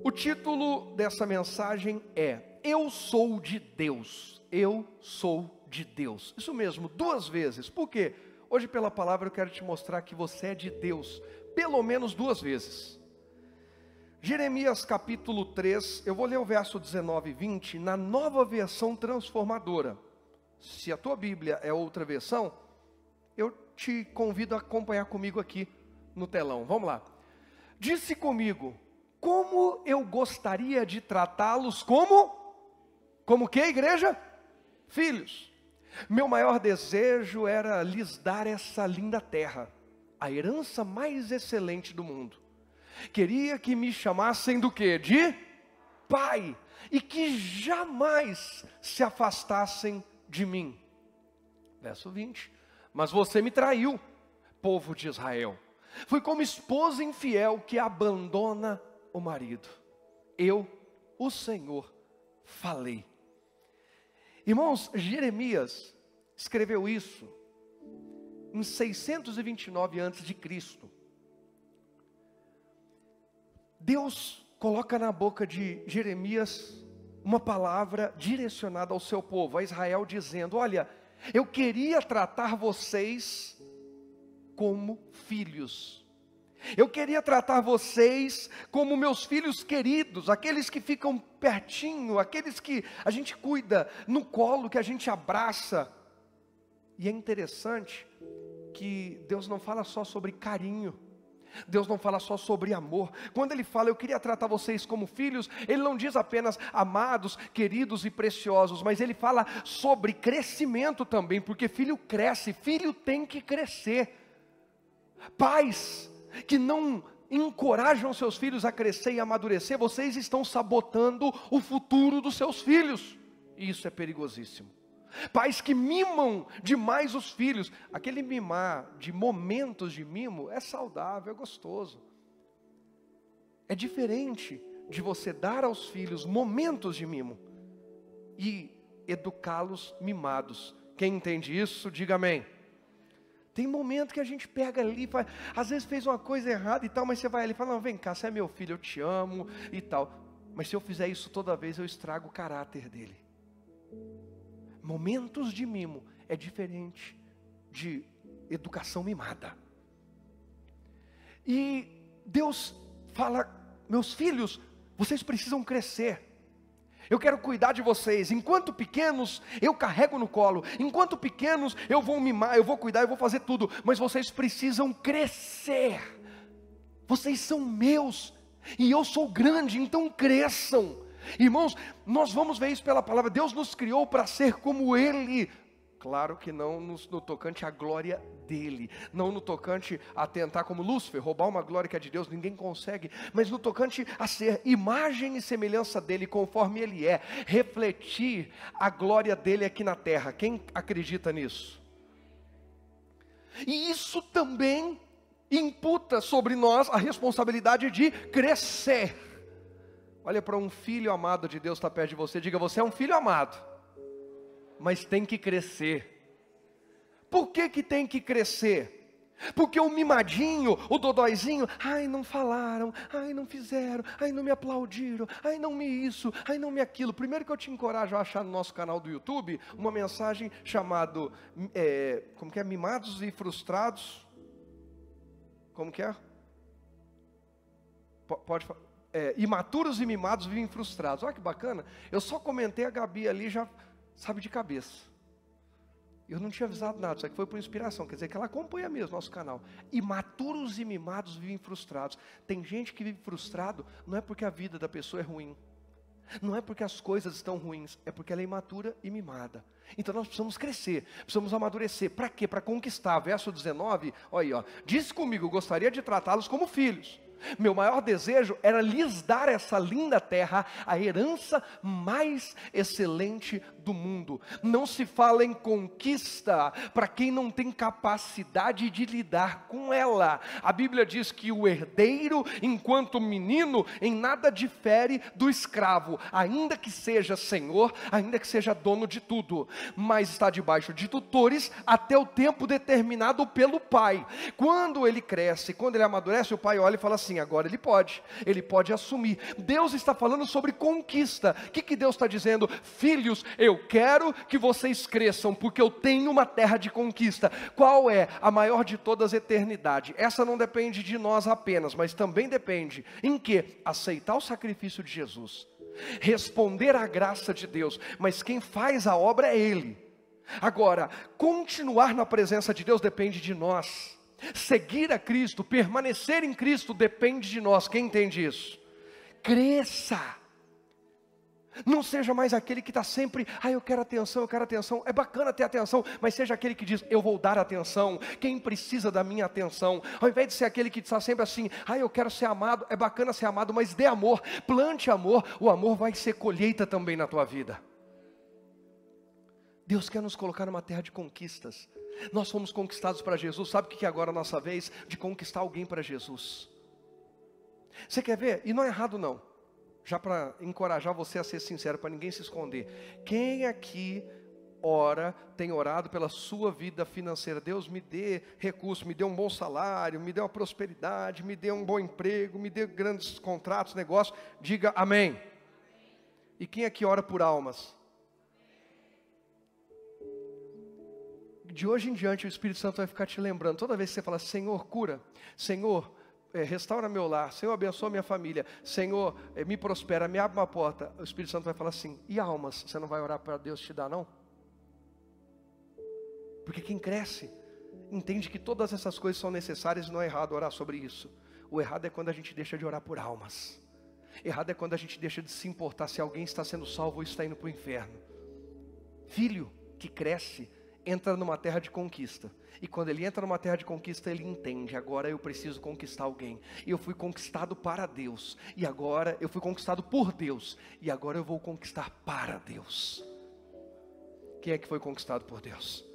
O título dessa mensagem é: Eu sou de Deus. Eu sou de Deus. Isso mesmo, 2 vezes. Por quê? Hoje pela palavra eu quero te mostrar que você é de Deus, pelo menos 2 vezes. Jeremias capítulo 3, eu vou ler o verso 19 e 20 na Nova Versão Transformadora. Se a tua Bíblia é outra versão, eu te convido a acompanhar comigo aqui no telão. Vamos lá. Disse comigo: como eu gostaria de tratá-los como que, igreja? Filhos. Meu maior desejo era lhes dar essa linda terra, a herança mais excelente do mundo. Queria que me chamassem do quê? De Pai, e que jamais se afastassem de mim. Verso 20. Mas você me traiu, povo de Israel. Fui como esposa infiel que abandona o marido. Eu, o Senhor, falei. Irmãos, Jeremias escreveu isso em 629 a.C. Deus coloca na boca de Jeremias uma palavra direcionada ao seu povo, a Israel, dizendo: olha, eu queria tratar vocês como filhos. Eu queria tratar vocês como meus filhos queridos, aqueles que ficam pertinho, aqueles que a gente cuida no colo, que a gente abraça. E é interessante que Deus não fala só sobre carinho, Deus não fala só sobre amor. Quando Ele fala, eu queria tratar vocês como filhos, Ele não diz apenas amados, queridos e preciosos, mas Ele fala sobre crescimento também, porque filho cresce, filho tem que crescer. Pais que não encorajam seus filhos a crescer e amadurecer, vocês estão sabotando o futuro dos seus filhos, e isso é perigosíssimo. Pais que mimam demais os filhos, aquele mimar de momentos de mimo é saudável, é gostoso. É diferente de você dar aos filhos momentos de mimo e educá-los mimados. Quem entende isso, diga amém. Tem momento que a gente pega ali, às vezes fez uma coisa errada e tal, mas você vai ali e fala: não, vem cá, você é meu filho, eu te amo e tal. Mas se eu fizer isso toda vez, eu estrago o caráter dele. Momentos de mimo é diferente de educação mimada. E Deus fala: meus filhos, vocês precisam crescer. Eu quero cuidar de vocês. Enquanto pequenos, eu carrego no colo. Enquanto pequenos, eu vou mimar, eu vou cuidar, eu vou fazer tudo. Mas vocês precisam crescer. Vocês são meus. E eu sou grande, então cresçam. Irmãos, nós vamos ver isso pela palavra. Deus nos criou para ser como Ele. Claro que não no tocante à glória dEle. Não no tocante a tentar como Lúcifer, roubar uma glória que é de Deus, ninguém consegue. Mas no tocante a ser imagem e semelhança dEle, conforme Ele é. Refletir a glória dEle aqui na terra. Quem acredita nisso? E isso também imputa sobre nós a responsabilidade de crescer. Olha para um filho amado de Deus que está perto de você, diga: você é um filho amado, mas tem que crescer. Por que tem que crescer? Porque o mimadinho, o dodóizinho, ai, não falaram, ai, não fizeram, ai, não me aplaudiram, ai, não me isso, ai, não me aquilo. Primeiro que eu te encorajo a achar no nosso canal do YouTube uma mensagem chamada como que é? Mimados e frustrados. Como que é? Pode falar. Imaturos e mimados vivem frustrados. Olha que bacana. Eu só comentei, a Gabi ali já sabe de cabeça. Eu não tinha avisado nada, isso aqui foi por inspiração. Quer dizer que ela acompanha mesmo nosso canal. Imaturos e mimados vivem frustrados. Tem gente que vive frustrado, não é porque a vida da pessoa é ruim, não é porque as coisas estão ruins, é porque ela é imatura e mimada. Então nós precisamos crescer, precisamos amadurecer. Para quê? Para conquistar. Verso 19, olha aí, ó. Disse comigo: gostaria de tratá-los como filhos. Meu maior desejo era lhes dar essa linda terra, a herança mais excelente do mundo. Não se fala em conquista para quem não tem capacidade de lidar com ela. A Bíblia diz que o herdeiro, enquanto menino, em nada difere do escravo, ainda que seja senhor, ainda que seja dono de tudo, mas está debaixo de tutores até o tempo determinado pelo pai. Quando ele cresce, quando ele amadurece, o pai olha e fala assim: agora ele pode assumir. Deus está falando sobre conquista. O que Deus está dizendo? Filhos, eu quero que vocês cresçam, porque eu tenho uma terra de conquista. Qual é? A maior de todas, a eternidade. Essa não depende de nós apenas, mas também depende em que? Aceitar o sacrifício de Jesus, responder à graça de Deus, mas quem faz a obra é Ele. Agora, continuar na presença de Deus depende de nós. Seguir a Cristo, permanecer em Cristo depende de nós. Quem entende isso? Cresça. Não seja mais aquele que está sempre: eu quero atenção, eu quero atenção. É bacana ter atenção, mas seja aquele que diz: eu vou dar atenção. Quem precisa da minha atenção? Ao invés de ser aquele que está sempre assim: eu quero ser amado. É bacana ser amado, mas dê amor, plante amor. O amor vai ser colheita também na tua vida. Deus quer nos colocar numa terra de conquistas. Nós fomos conquistados para Jesus. Sabe o que é agora a nossa vez? De conquistar alguém para Jesus. Você quer ver? E não é errado não. Já para encorajar você a ser sincero, para ninguém se esconder. Quem aqui tem orado pela sua vida financeira? Deus, me dê recurso, me dê um bom salário, me dê uma prosperidade, me dê um bom emprego, me dê grandes contratos, negócios. Diga amém. E quem aqui ora por almas? De hoje em diante o Espírito Santo vai ficar te lembrando. Toda vez que você fala: Senhor, cura. Senhor, restaura meu lar. Senhor, abençoa minha família. Senhor, me prospera, me abre uma porta. O Espírito Santo vai falar assim: e almas? Você não vai orar para Deus te dar, não? Porque quem cresce entende que todas essas coisas são necessárias e não é errado orar sobre isso. O errado é quando a gente deixa de orar por almas. Errado é quando a gente deixa de se importar se alguém está sendo salvo ou está indo para o inferno. Filho que cresce entra numa terra de conquista. E quando ele entra numa terra de conquista, ele entende: agora eu preciso conquistar alguém. E eu fui conquistado para Deus. E agora eu fui conquistado por Deus. E agora eu vou conquistar para Deus. Quem é que foi conquistado por Deus?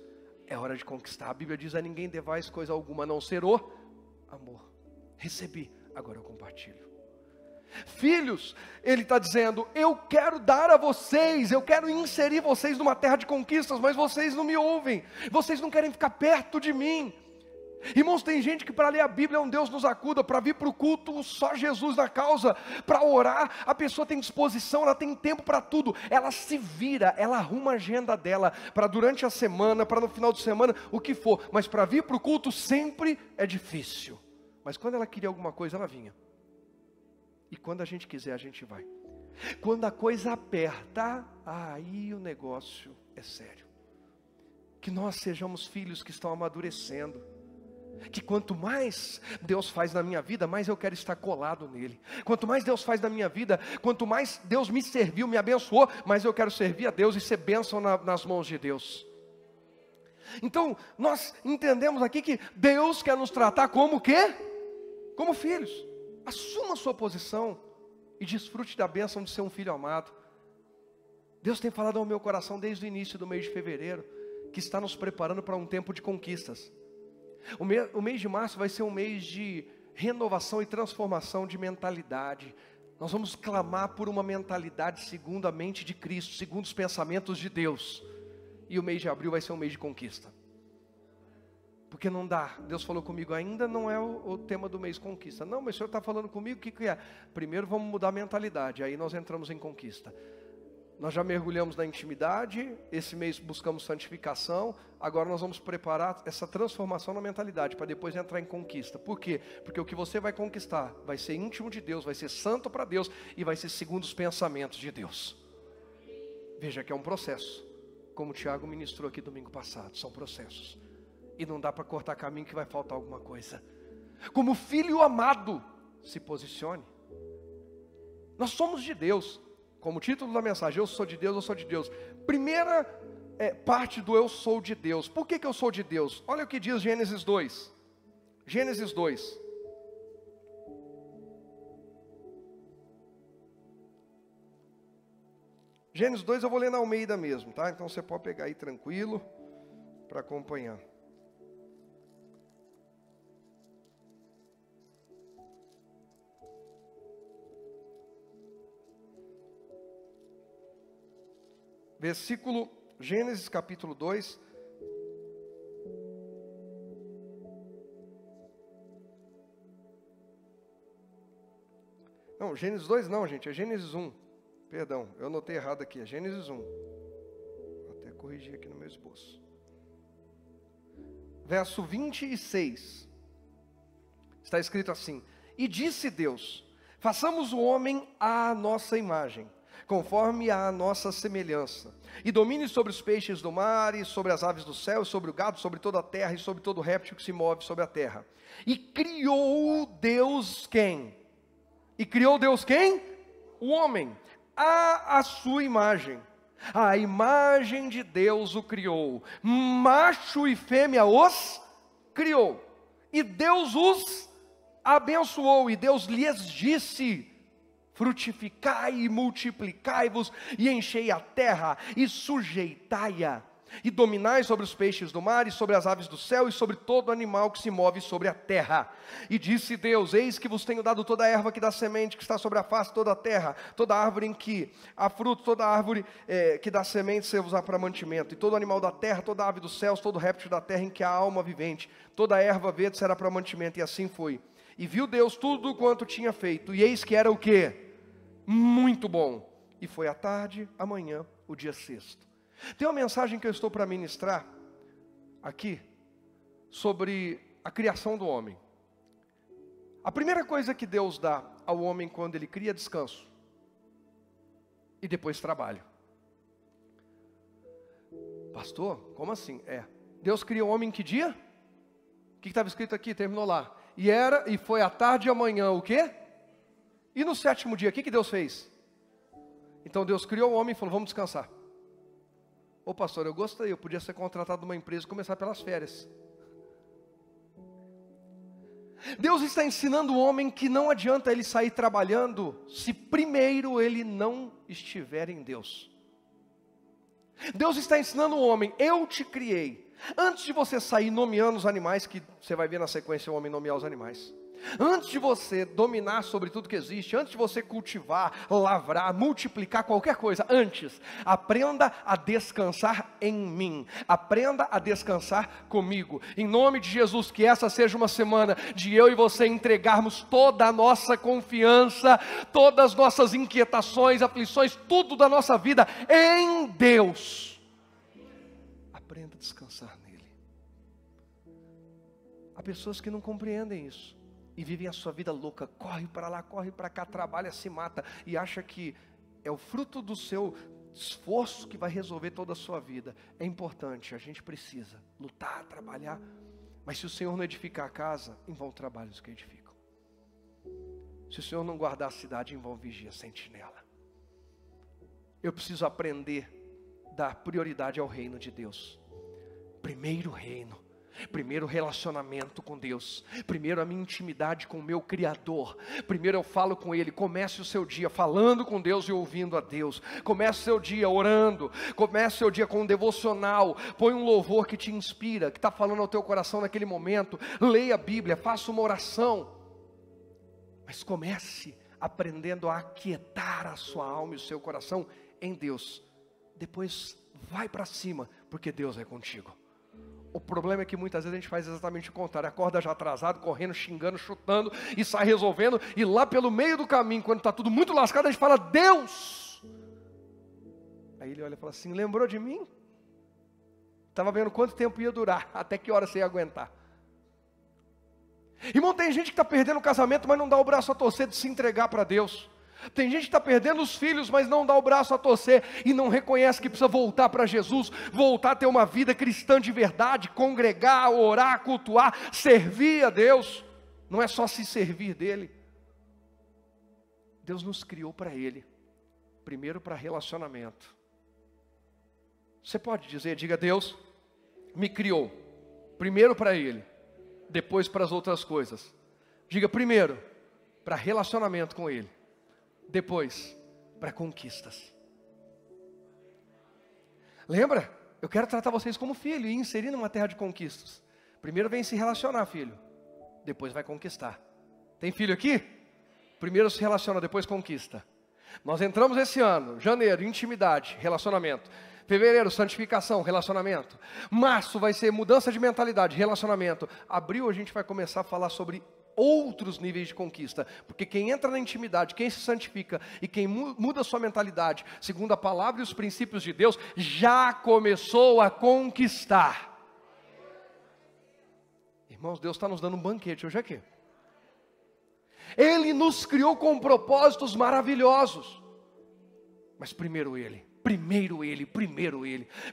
É hora de conquistar. A Bíblia diz: a ninguém devais coisa alguma a não ser o amor. Recebi, agora eu compartilho. Filhos, ele está dizendo: eu quero dar a vocês, eu quero inserir vocês numa terra de conquistas, mas vocês não me ouvem, vocês não querem ficar perto de mim. Irmãos, tem gente que para ler a Bíblia é um Deus nos acuda, para vir para o culto só Jesus na causa, para orar a pessoa tem disposição, ela tem tempo para tudo, ela se vira, ela arruma a agenda dela, para durante a semana, para no final de semana, o que for, mas para vir para o culto sempre é difícil. Mas quando ela queria alguma coisa, ela vinha. E quando a gente quiser, a gente vai. Quando a coisa aperta, aí o negócio é sério. Que nós sejamos filhos que estão amadurecendo. Que quanto mais Deus faz na minha vida, mais eu quero estar colado nele. Quanto mais Deus faz na minha vida, quanto mais Deus me serviu, me abençoou, mais eu quero servir a Deus e ser bênção nas mãos de Deus. Então, nós entendemos aqui que Deus quer nos tratar como o quê? Como filhos. Assuma a sua posição e desfrute da bênção de ser um filho amado. Deus tem falado ao meu coração desde o início do mês de fevereiro, que está nos preparando para um tempo de conquistas. O mês de março vai ser um mês de renovação e transformação de mentalidade. Nós vamos clamar por uma mentalidade segundo a mente de Cristo, segundo os pensamentos de Deus. E o mês de abril vai ser um mês de conquista. Porque não dá. Deus falou comigo: ainda não é o tema do mês conquista. Não, mas o Senhor está falando comigo, o que é? Primeiro vamos mudar a mentalidade, aí nós entramos em conquista. Nós já mergulhamos na intimidade, esse mês buscamos santificação, agora nós vamos preparar essa transformação na mentalidade, para depois entrar em conquista. Por quê? Porque o que você vai conquistar vai ser íntimo de Deus, vai ser santo para Deus, e vai ser segundo os pensamentos de Deus. Veja que é um processo, como o Tiago ministrou aqui domingo passado, são processos. E não dá para cortar caminho que vai faltar alguma coisa. Como filho amado, se posicione. Nós somos de Deus. Como título da mensagem: eu sou de Deus, eu sou de Deus. Primeira parte do eu sou de Deus. Por que eu sou de Deus? Olha o que diz Gênesis 2. Gênesis 2. Gênesis 2 eu vou ler na Almeida mesmo, tá? Então você pode pegar aí tranquilo para acompanhar. Gênesis capítulo 2. Não, Gênesis 2 não, gente, é Gênesis 1. Perdão, eu anotei errado aqui, é Gênesis 1. Vou até corrigir aqui no meu esboço. Verso 26. Está escrito assim: E disse Deus: façamos o homem à nossa imagem, conforme a nossa semelhança, e domine sobre os peixes do mar, e sobre as aves do céu, e sobre o gado, sobre toda a terra, e sobre todo réptil que se move sobre a terra. E criou Deus quem? E criou Deus quem? O homem, à sua imagem. A imagem de Deus o criou, macho e fêmea os criou. E Deus os abençoou, e Deus lhes disse: frutificai e multiplicai-vos, e enchei a terra, e sujeitai-a, e dominai sobre os peixes do mar, e sobre as aves do céu, e sobre todo animal que se move sobre a terra. E disse Deus: eis que vos tenho dado toda a erva que dá semente, que está sobre a face de toda a terra, toda árvore em que há fruto, toda árvore que dá semente, será para mantimento, e todo animal da terra, toda ave dos céus, todo réptil da terra em que há alma vivente, toda a erva verde será para mantimento. E assim foi. E viu Deus tudo quanto tinha feito, e eis que era o quê? Muito bom. E foi à tarde, amanhã, o dia sexto. Tem uma mensagem que eu estou para ministrar aqui sobre a criação do homem. A primeira coisa que Deus dá ao homem quando ele cria é descanso. E depois trabalho. Pastor, como assim? Deus cria o homem em que dia? O que estava escrito aqui? Terminou lá. E foi à tarde e amanhã o quê? E no sétimo dia, o que Deus fez? Então Deus criou o homem e falou: vamos descansar. Ô pastor, eu gostaria, eu podia ser contratado numa empresa e começar pelas férias. Deus está ensinando o homem que não adianta ele sair trabalhando se primeiro ele não estiver em Deus. Deus está ensinando o homem: eu te criei. Antes de você sair nomeando os animais, que você vai ver na sequência o homem nomear os animais. Antes de você dominar sobre tudo que existe, antes de você cultivar, lavrar, multiplicar qualquer coisa, antes, aprenda a descansar em mim, aprenda a descansar comigo, em nome de Jesus. Que essa seja uma semana de eu e você entregarmos toda a nossa confiança, todas as nossas inquietações, aflições, tudo da nossa vida em Deus. Aprenda a descansar nele. Há pessoas que não compreendem isso e vivem a sua vida louca, corre para lá, corre para cá, trabalha, se mata, e acha que é o fruto do seu esforço que vai resolver toda a sua vida. É importante, a gente precisa lutar, trabalhar, mas se o Senhor não edificar a casa, em vão trabalhos que edificam. Se o Senhor não guardar a cidade, em vão vigia a sentinela. Eu preciso aprender a dar prioridade ao reino de Deus. Primeiro reino. Primeiro relacionamento com Deus. Primeiro a minha intimidade com o meu Criador. Primeiro eu falo com Ele. Comece o seu dia falando com Deus e ouvindo a Deus. Comece o seu dia orando. Comece o seu dia com um devocional. Põe um louvor que te inspira, que está falando ao teu coração naquele momento. Leia a Bíblia, faça uma oração. Mas comece aprendendo a aquietar a sua alma e o seu coração em Deus. Depois vai para cima, porque Deus é contigo. O problema é que muitas vezes a gente faz exatamente o contrário. Acorda já atrasado, correndo, xingando, chutando, e sai resolvendo. E lá pelo meio do caminho, quando está tudo muito lascado, a gente fala: Deus! Aí ele olha e fala assim: lembrou de mim? Estava vendo quanto tempo ia durar, até que hora você ia aguentar. Irmão, tem gente que está perdendo o casamento, mas não dá o braço a torcer de se entregar para Deus. Tem gente que está perdendo os filhos, mas não dá o braço a torcer e não reconhece que precisa voltar para Jesus, voltar a ter uma vida cristã de verdade, congregar, orar, cultuar, servir a Deus. Não é só se servir dele. Deus nos criou para Ele, primeiro para relacionamento. Você pode dizer, diga: Deus me criou, primeiro para Ele, depois para as outras coisas. Diga: primeiro para relacionamento com Ele, depois para conquistas. Lembra? Eu quero tratar vocês como filho e inserir numa terra de conquistas. Primeiro vem se relacionar, filho. Depois vai conquistar. Tem filho aqui? Primeiro se relaciona, depois conquista. Nós entramos esse ano, janeiro, intimidade, relacionamento. Fevereiro, santificação, relacionamento. Março vai ser mudança de mentalidade, relacionamento. Abril a gente vai começar a falar sobre outros níveis de conquista. Porque quem entra na intimidade, quem se santifica e quem muda a sua mentalidade, segundo a palavra e os princípios de Deus, já começou a conquistar. Irmãos, Deus está nos dando um banquete hoje aqui. Ele nos criou com propósitos maravilhosos. Mas primeiro Ele.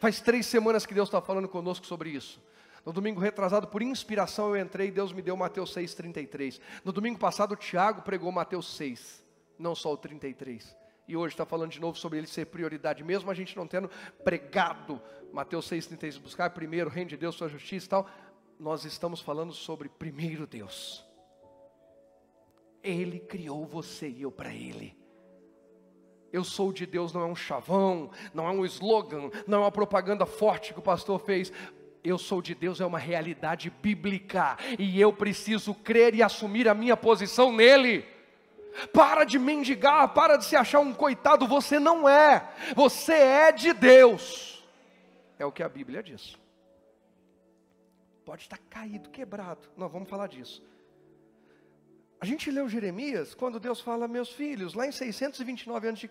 Faz 3 semanas que Deus está falando conosco sobre isso. No domingo retrasado, por inspiração, eu entrei e Deus me deu Mateus 6,33. No domingo passado, o Tiago pregou Mateus 6, não só o 33. E hoje está falando de novo sobre ele ser prioridade, mesmo a gente não tendo pregado Mateus 6,33, buscar primeiro o reino de Deus, sua justiça e tal. Nós estamos falando sobre primeiro Deus. Ele criou você e eu para Ele. Eu sou de Deus não é um chavão, não é um slogan, não é uma propaganda forte que o pastor fez. Eu sou de Deus é uma realidade bíblica. E eu preciso crer e assumir a minha posição nele. Para de mendigar, para de se achar um coitado. Você não é. Você é de Deus. É o que a Bíblia diz. Pode estar caído, quebrado. Não, vamos falar disso. A gente leu Jeremias, quando Deus fala, meus filhos, lá em 629 a.C.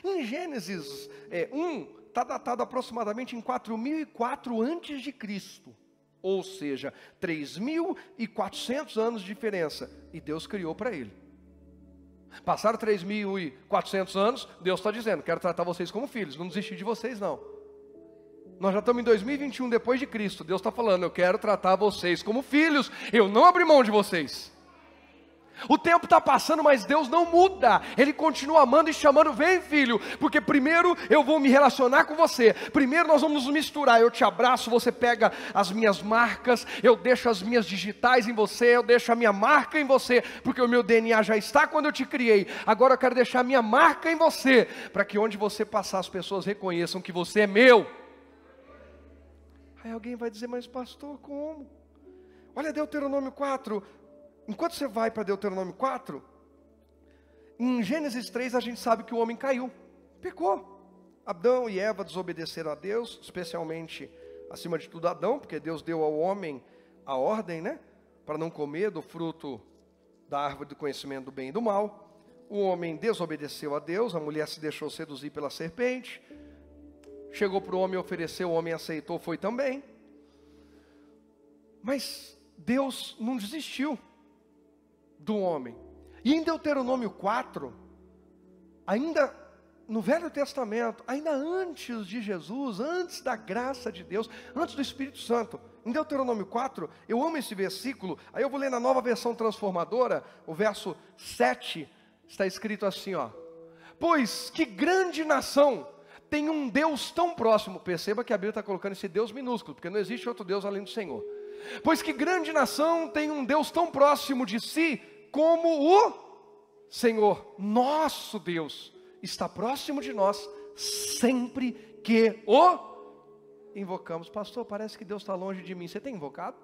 Em Gênesis 1, está datado aproximadamente em 4004 a.C. Ou seja, 3.400 anos de diferença. E Deus criou para ele. Passaram 3.400 anos, Deus está dizendo, quero tratar vocês como filhos, não desistir de vocês não. Nós já estamos em 2021 depois de Cristo. Deus está falando, eu quero tratar vocês como filhos, eu não abri mão de vocês. O tempo está passando, mas Deus não muda. Ele continua amando e chamando, vem filho, porque primeiro eu vou me relacionar com você. Primeiro nós vamos nos misturar, eu te abraço, você pega as minhas marcas, eu deixo as minhas digitais em você, eu deixo a minha marca em você, porque o meu DNA já está quando eu te criei. Agora eu quero deixar a minha marca em você, para que onde você passar as pessoas reconheçam que você é meu. Aí alguém vai dizer, mas pastor, como? Olha Deuteronômio 4. Enquanto você vai para Deuteronômio 4, em Gênesis 3 a gente sabe que o homem caiu, pecou. Adão e Eva desobedeceram a Deus, especialmente, acima de tudo, Adão, porque Deus deu ao homem a ordem, né? Para não comer do fruto da árvore do conhecimento do bem e do mal. O homem desobedeceu a Deus, a mulher se deixou seduzir pela serpente. Chegou para o homem oferecer, o homem aceitou, foi também. Mas Deus não desistiu do homem. E em Deuteronômio 4, ainda no Velho Testamento, ainda antes de Jesus, antes da graça de Deus, antes do Espírito Santo, em Deuteronômio 4, eu amo esse versículo, aí eu vou ler na Nova Versão Transformadora, o verso 7, está escrito assim, ó: pois que grande nação tem um Deus tão próximo. Perceba que a Bíblia está colocando esse Deus minúsculo, porque não existe outro Deus além do Senhor. Pois que grande nação tem um Deus tão próximo de si, como o Senhor, nosso Deus, está próximo de nós, sempre que o invocamos. Pastor, parece que Deus está longe de mim. Você tem invocado?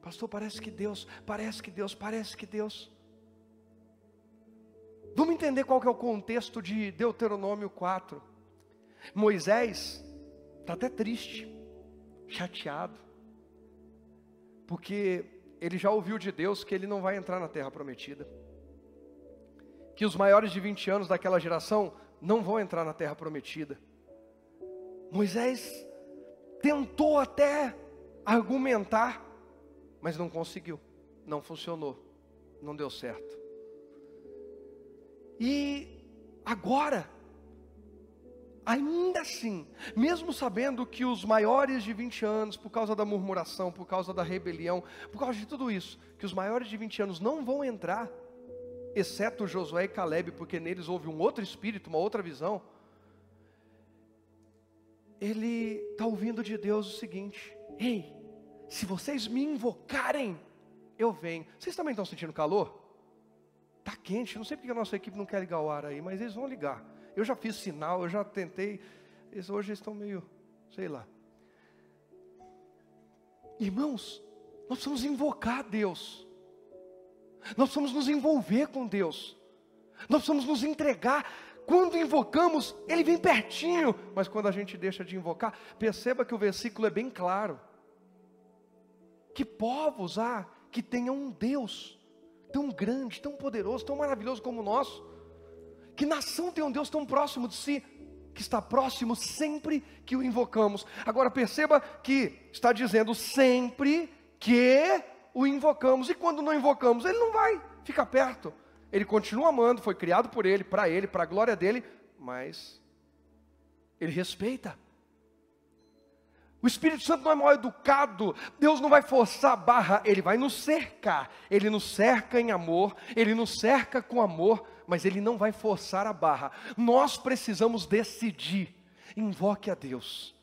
Pastor, parece que Deus. Vamos entender qual que é o contexto de Deuteronômio 4. Moisés está até triste, chateado, porque ele já ouviu de Deus que ele não vai entrar na terra prometida, que os maiores de 20 anos daquela geração não vão entrar na terra prometida. Moisés tentou até argumentar, mas não conseguiu, não funcionou, não deu certo. E agora, ainda assim, mesmo sabendo que os maiores de 20 anos, por causa da murmuração, por causa da rebelião, por causa de tudo isso, que os maiores de 20 anos não vão entrar, exceto Josué e Caleb, porque neles houve um outro espírito, uma outra visão, ele está ouvindo de Deus o seguinte: ei, se vocês me invocarem, eu venho. Vocês também estão sentindo calor? Está quente, não sei porque a nossa equipe não quer ligar o ar aí, mas eles vão ligar. Eu já fiz sinal, eu já tentei. Hoje eles estão meio, sei lá. Irmãos, nós precisamos invocar Deus. Nós precisamos nos envolver com Deus. Nós precisamos nos entregar. Quando invocamos, Ele vem pertinho. Mas quando a gente deixa de invocar, perceba que o versículo é bem claro. Que povos há que tenham um Deus tão grande, tão poderoso, tão maravilhoso como o nosso? Que nação tem um Deus tão próximo de si, que está próximo sempre que o invocamos? Agora perceba que está dizendo sempre que o invocamos. E quando não invocamos, Ele não vai ficar perto. Ele continua amando, foi criado por Ele, para a glória dEle, mas Ele respeita. O Espírito Santo não é mal educado, Deus não vai forçar a barra, Ele vai nos cercar. Ele nos cerca em amor, Ele nos cerca com amor, mas Ele não vai forçar a barra. Nós precisamos decidir, invoque a Deus.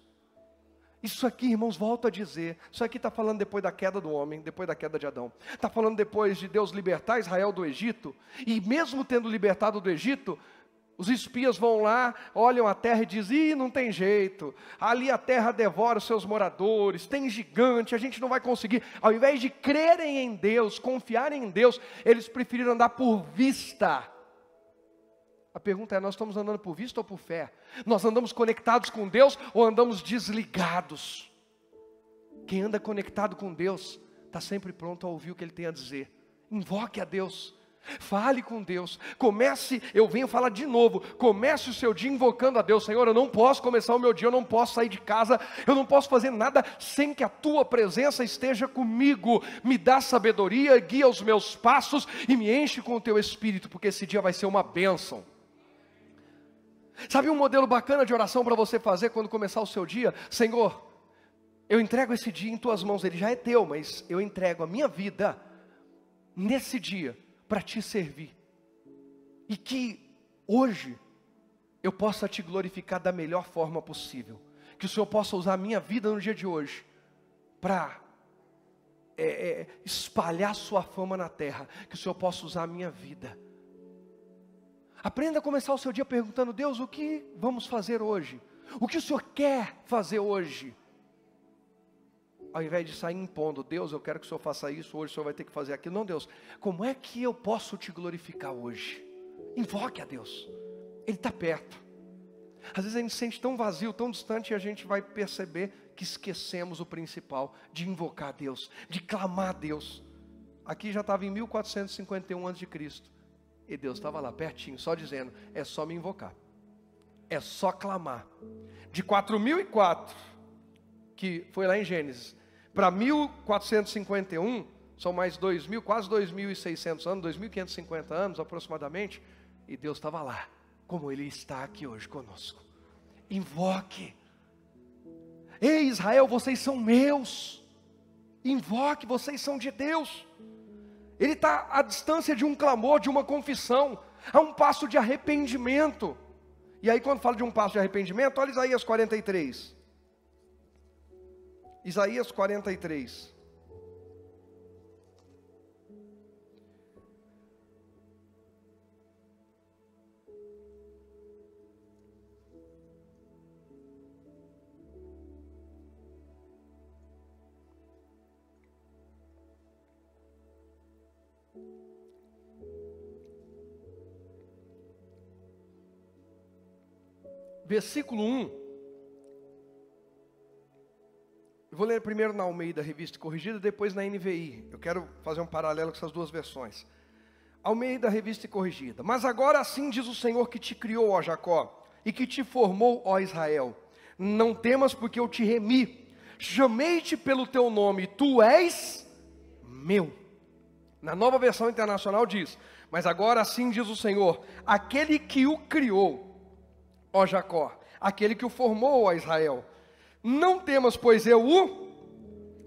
Isso aqui, irmãos, volto a dizer, isso aqui está falando depois da queda do homem, depois da queda de Adão. Está falando depois de Deus libertar Israel do Egito, e mesmo tendo libertado do Egito, os espias vão lá, olham a terra e dizem: ih, não tem jeito, ali a terra devora os seus moradores, tem gigante, a gente não vai conseguir. Ao invés de crerem em Deus, confiarem em Deus, eles preferiram andar por vista. A pergunta é: nós estamos andando por vista ou por fé? Nós andamos conectados com Deus ou andamos desligados? Quem anda conectado com Deus está sempre pronto a ouvir o que Ele tem a dizer. Invoque a Deus, fale com Deus, comece, eu venho falar de novo, comece o seu dia invocando a Deus. Senhor, eu não posso começar o meu dia, eu não posso sair de casa, eu não posso fazer nada sem que a Tua presença esteja comigo. Me dá sabedoria, guia os meus passos e me enche com o Teu Espírito, porque esse dia vai ser uma bênção. Sabe um modelo bacana de oração para você fazer quando começar o seu dia? Senhor, eu entrego esse dia em Tuas mãos, ele já é Teu, mas eu entrego a minha vida nesse dia para Te servir. E que hoje eu possa Te glorificar da melhor forma possível. Que o Senhor possa usar a minha vida no dia de hoje para espalhar Sua fama na terra. Que o Senhor possa usar a minha vida. Aprenda a começar o seu dia perguntando: Deus, o que vamos fazer hoje? O que o Senhor quer fazer hoje? Ao invés de sair impondo: Deus, eu quero que o Senhor faça isso, hoje o Senhor vai ter que fazer aquilo. Não, Deus, como é que eu posso Te glorificar hoje? Invoque a Deus, Ele está perto. Às vezes a gente se sente tão vazio, tão distante, e a gente vai perceber que esquecemos o principal, de invocar a Deus, de clamar a Deus. Aqui já estava em 1451 a.C., e Deus estava lá pertinho, só dizendo: é só me invocar, é só clamar. De 4004, que foi lá em Gênesis, para 1451, são mais 2.000, quase 2.600 anos, 2.550 anos aproximadamente, e Deus estava lá, como Ele está aqui hoje conosco. Invoque. Ei, Israel, vocês são meus. Invoque, vocês são de Deus. Ele está à distância de um clamor, de uma confissão, a um passo de arrependimento. E aí quando fala de um passo de arrependimento, olha Isaías 43. Isaías 43. Versículo 1, eu vou ler primeiro na Almeida, Revista e Corrigida, depois na NVI, eu quero fazer um paralelo com essas duas versões. Almeida, Revista e Corrigida. Mas agora assim diz o Senhor que te criou, ó Jacó, e que te formou, ó Israel. Não temas, porque eu te remi, chamei-te pelo teu nome, tu és meu. Na Nova Versão Internacional diz: mas agora assim diz o Senhor, aquele que o criou, ó Jacó, aquele que o formou, ó Israel. Não temas, pois eu o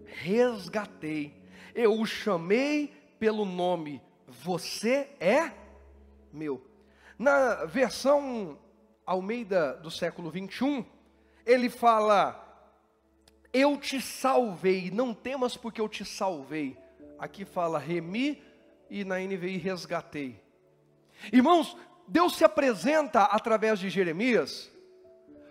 resgatei, eu o chamei pelo nome, você é meu. Na versão Almeida do século 21, ele fala: eu te salvei, não temas porque eu te salvei. Aqui fala remi, e na NVI resgatei. Irmãos, Deus se apresenta através de Jeremias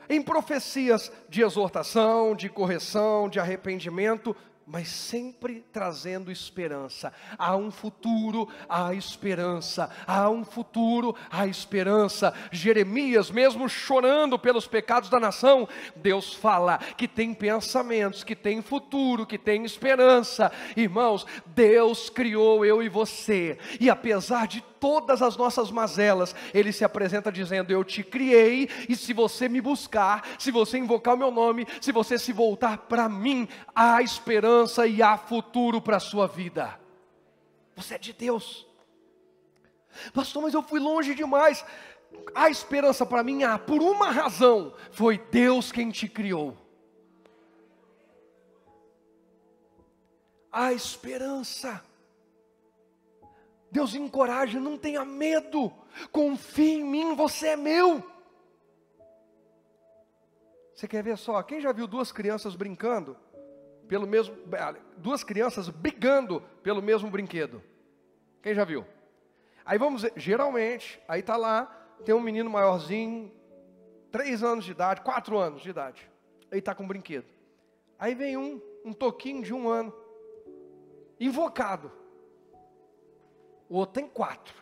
em profecias de exortação, de correção, de arrependimento, mas sempre trazendo esperança. Há um futuro, há esperança. Há um futuro, há esperança. Jeremias, mesmo chorando pelos pecados da nação, Deus fala que tem pensamentos, que tem futuro, que tem esperança. Irmãos, Deus criou eu e você, e apesar de todas as nossas mazelas, Ele se apresenta dizendo: eu te criei, e se você me buscar, se você invocar o meu nome, se você se voltar para mim, há esperança e há futuro para a sua vida. Você é de Deus. Pastor, mas eu fui longe demais. Há esperança para mim? Há, por uma razão: foi Deus quem te criou. Há esperança. Deus encoraja, não tenha medo, confie em mim, você é meu. Você quer ver só, quem já viu duas crianças brincando, duas crianças brigando pelo mesmo brinquedo? Quem já viu? Aí vamos ver, geralmente, aí está lá, tem um menino maiorzinho, 3 anos de idade, 4 anos de idade, aí está com um brinquedo. Aí vem um toquinho de 1 ano, invocado. O outro tem 4.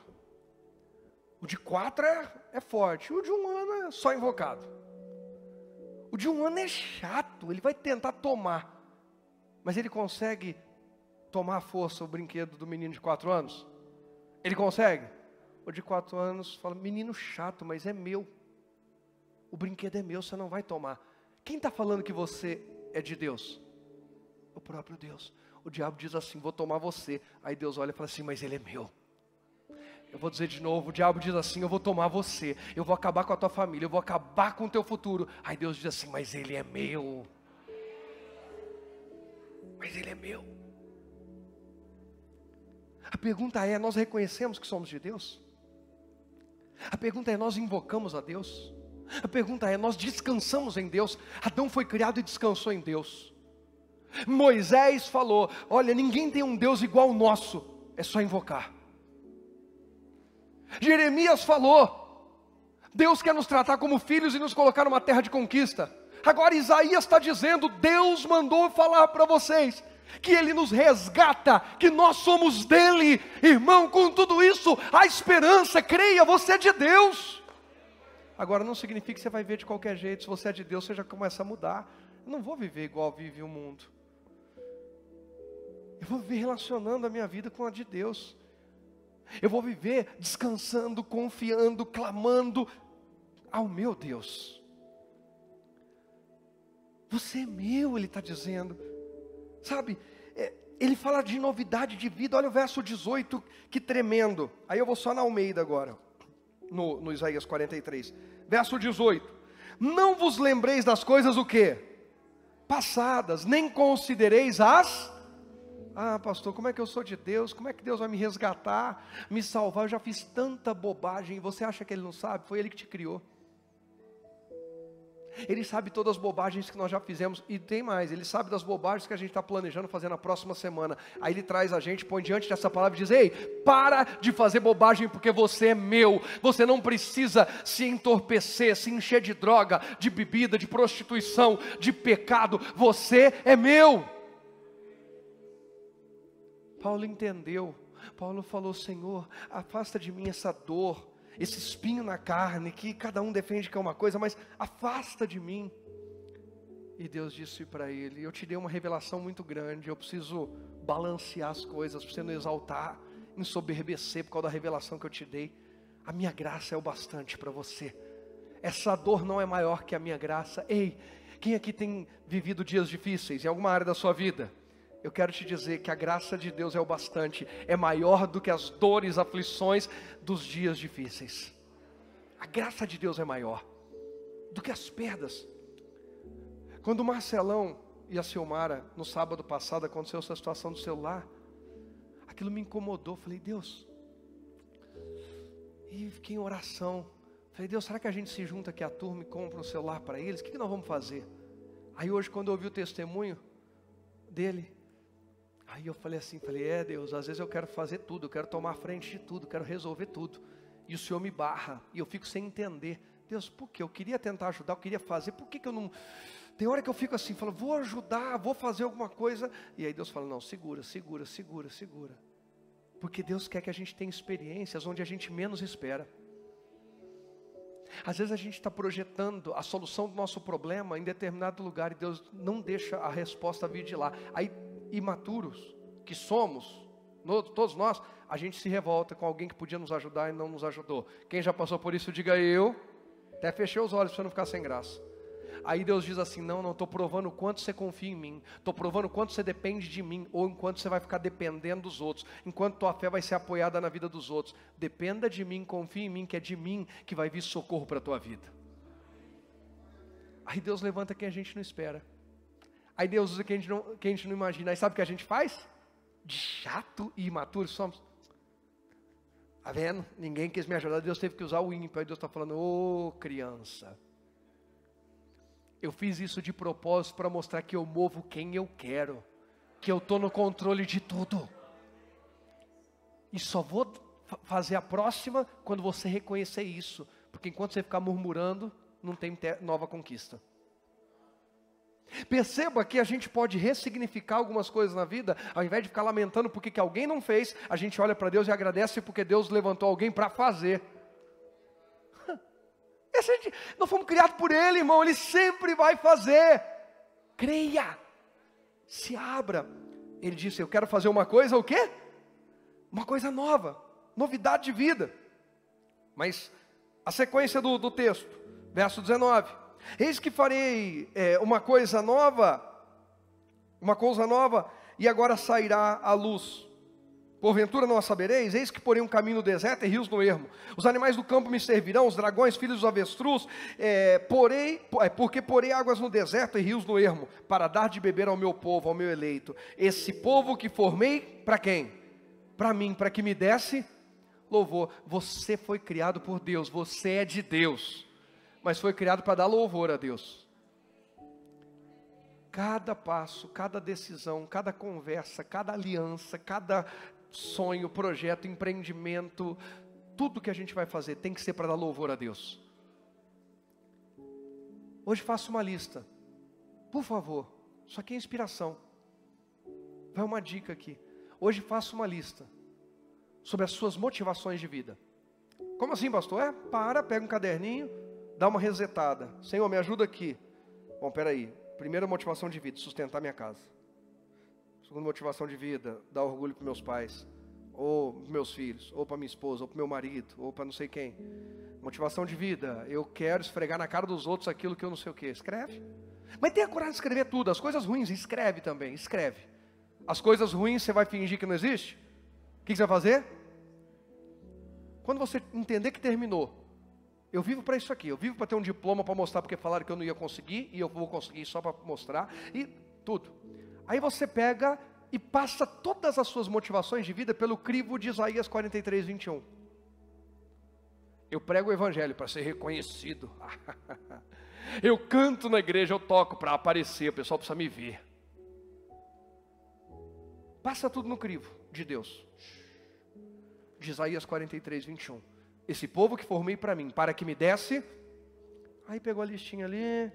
O de 4 é forte. O de 1 ano é só invocado. O de 1 ano é chato. Ele vai tentar tomar. Mas ele consegue tomar à força o brinquedo do menino de 4 anos? Ele consegue? O de 4 anos fala: menino chato, mas é meu. O brinquedo é meu, você não vai tomar. Quem está falando que você é de Deus? O próprio Deus. O diabo diz assim: vou tomar você. Aí Deus olha e fala assim: mas ele é meu. Eu vou dizer de novo, o diabo diz assim: eu vou tomar você, eu vou acabar com a tua família, eu vou acabar com o teu futuro. Aí Deus diz assim: mas ele é meu. Mas ele é meu. A pergunta é: nós reconhecemos que somos de Deus? A pergunta é: nós invocamos a Deus? A pergunta é: nós descansamos em Deus? Adão foi criado e descansou em Deus. Moisés falou: olha, ninguém tem um Deus igual ao nosso, é só invocar. Jeremias falou: Deus quer nos tratar como filhos e nos colocar numa terra de conquista. Agora Isaías está dizendo: Deus mandou falar para vocês que Ele nos resgata, que nós somos dEle. Irmão, com tudo isso, há esperança, creia, você é de Deus. Agora não significa que você vai ver de qualquer jeito. Se você é de Deus, você já começa a mudar. Eu não vou viver igual vive o mundo. Eu vou viver relacionando a minha vida com a de Deus. Eu vou viver descansando, confiando, clamando ao meu Deus. Você é meu, Ele está dizendo. Sabe, Ele fala de novidade de vida. Olha o verso 18, que tremendo. Aí eu vou só na Almeida agora, no Isaías 43. Verso 18. Não vos lembreis das coisas o quê? Passadas, nem considereis as... Ah, pastor, como é que eu sou de Deus? Como é que Deus vai me resgatar, me salvar? Eu já fiz tanta bobagem. Você acha que Ele não sabe? Foi Ele que te criou. Ele sabe todas as bobagens que nós já fizemos. E tem mais, Ele sabe das bobagens que a gente está planejando fazer na próxima semana. Aí Ele traz a gente, põe diante dessa palavra e diz: ei, para de fazer bobagem, porque você é meu. Você não precisa se entorpecer, se encher de droga, de bebida, de prostituição, de pecado. Você é meu. Paulo entendeu. Paulo falou: Senhor, afasta de mim essa dor, esse espinho na carne, que cada um defende que é uma coisa, mas afasta de mim. E Deus disse para ele: eu te dei uma revelação muito grande, eu preciso balancear as coisas, para você não exaltar, ensoberbecer por causa da revelação que eu te dei. A minha graça é o bastante para você. Essa dor não é maior que a minha graça. Ei, quem aqui tem vivido dias difíceis em alguma área da sua vida? Eu quero te dizer que a graça de Deus é o bastante, é maior do que as dores, aflições dos dias difíceis. A graça de Deus é maior do que as perdas. Quando o Marcelão e a Silmara, no sábado passado, aconteceu essa situação do celular, aquilo me incomodou. Falei: Deus, e fiquei em oração. Falei: Deus, será que a gente se junta aqui a turma e compra um celular para eles? O que nós vamos fazer? Aí hoje, quando eu ouvi o testemunho dele, aí eu falei assim, Deus, às vezes eu quero fazer tudo, eu quero tomar a frente de tudo, quero resolver tudo. e o Senhor me barra, e eu fico sem entender. Deus, por que? Eu queria tentar ajudar, eu queria fazer, por que eu não... Tem hora que eu fico assim, falo, vou ajudar, vou fazer alguma coisa, e aí Deus fala, não, segura. Porque Deus quer que a gente tenha experiências onde a gente menos espera. Às vezes a gente está projetando a solução do nosso problema em determinado lugar, e Deus não deixa a resposta vir de lá. Aí, imaturos que somos, todos nós, a gente se revolta com alguém que podia nos ajudar e não nos ajudou. Quem já passou por isso, diga eu. Até fechei os olhos para não ficar sem graça. Aí Deus diz assim, não, estou provando o quanto você confia em mim, estou provando o quanto você depende de mim, ou enquanto você vai ficar dependendo dos outros, enquanto tua fé vai ser apoiada na vida dos outros. Dependa de mim, confie em mim, que é de mim que vai vir socorro para a tua vida. Aí Deus levanta quem a gente não espera. Aí Deus usa quem a gente não imagina. Aí sabe o que a gente faz? De chato e imaturo somos. Tá vendo? Ninguém quis me ajudar, Deus teve que usar o ímpio. Aí Deus está falando, ô criança, eu fiz isso de propósito para mostrar que eu movo quem eu quero, que eu estou no controle de tudo. E só vou fazer a próxima quando você reconhecer isso. Porque enquanto você ficar murmurando, não tem nova conquista. Perceba que a gente pode ressignificar algumas coisas na vida, ao invés de ficar lamentando porque que alguém não fez, a gente olha para Deus e agradece porque Deus levantou alguém para fazer. Nós fomos criados por Ele, irmão, Ele sempre vai fazer. Creia, se abra. Ele disse, eu quero fazer uma coisa, o quê? Uma coisa nova, novidade de vida. Mas a sequência do texto, verso 19. Eis que farei uma coisa nova, e agora sairá a luz. Porventura não a sabereis? Eis que porei um caminho no deserto e rios no ermo. Os animais do campo me servirão, os dragões, filhos dos avestruz. Porque porei águas no deserto e rios no ermo, para dar de beber ao meu povo, ao meu eleito. Esse povo que formei, para quem? Para mim, para que me desse louvor. Você foi criado por Deus, você é de Deus. Mas foi criado para dar louvor a Deus. Cada passo, cada decisão, cada conversa, cada aliança, cada sonho, projeto, empreendimento, tudo que a gente vai fazer tem que ser para dar louvor a Deus. Hoje faça uma lista, por favor, isso aqui é inspiração. Vai uma dica aqui. Hoje faça uma lista sobre as suas motivações de vida. Como assim, pastor? Pega um caderninho, dá uma resetada. Senhor, me ajuda aqui. Bom, peraí. Primeira motivação de vida, sustentar minha casa. Segunda motivação de vida, dar orgulho para meus pais, ou para meus filhos, ou para minha esposa, ou para meu marido, ou para não sei quem. Motivação de vida, eu quero esfregar na cara dos outros aquilo que eu não sei o que. Escreve. Mas tenha coragem de escrever tudo. As coisas ruins, escreve também, escreve. As coisas ruins, você vai fingir que não existe? O que você vai fazer? Quando você entender que terminou, eu vivo para isso aqui, eu vivo para ter um diploma para mostrar porque falaram que eu não ia conseguir, e eu vou conseguir só para mostrar, e tudo. Aí você pega e passa todas as suas motivações de vida pelo crivo de Isaías 43, 21. Eu prego o evangelho para ser reconhecido. Eu canto na igreja, eu toco para aparecer, o pessoal precisa me ver. Passa tudo no crivo de Deus. De Isaías 43, 21. Esse povo que formei para mim, para que me desse. Aí pegou a listinha ali.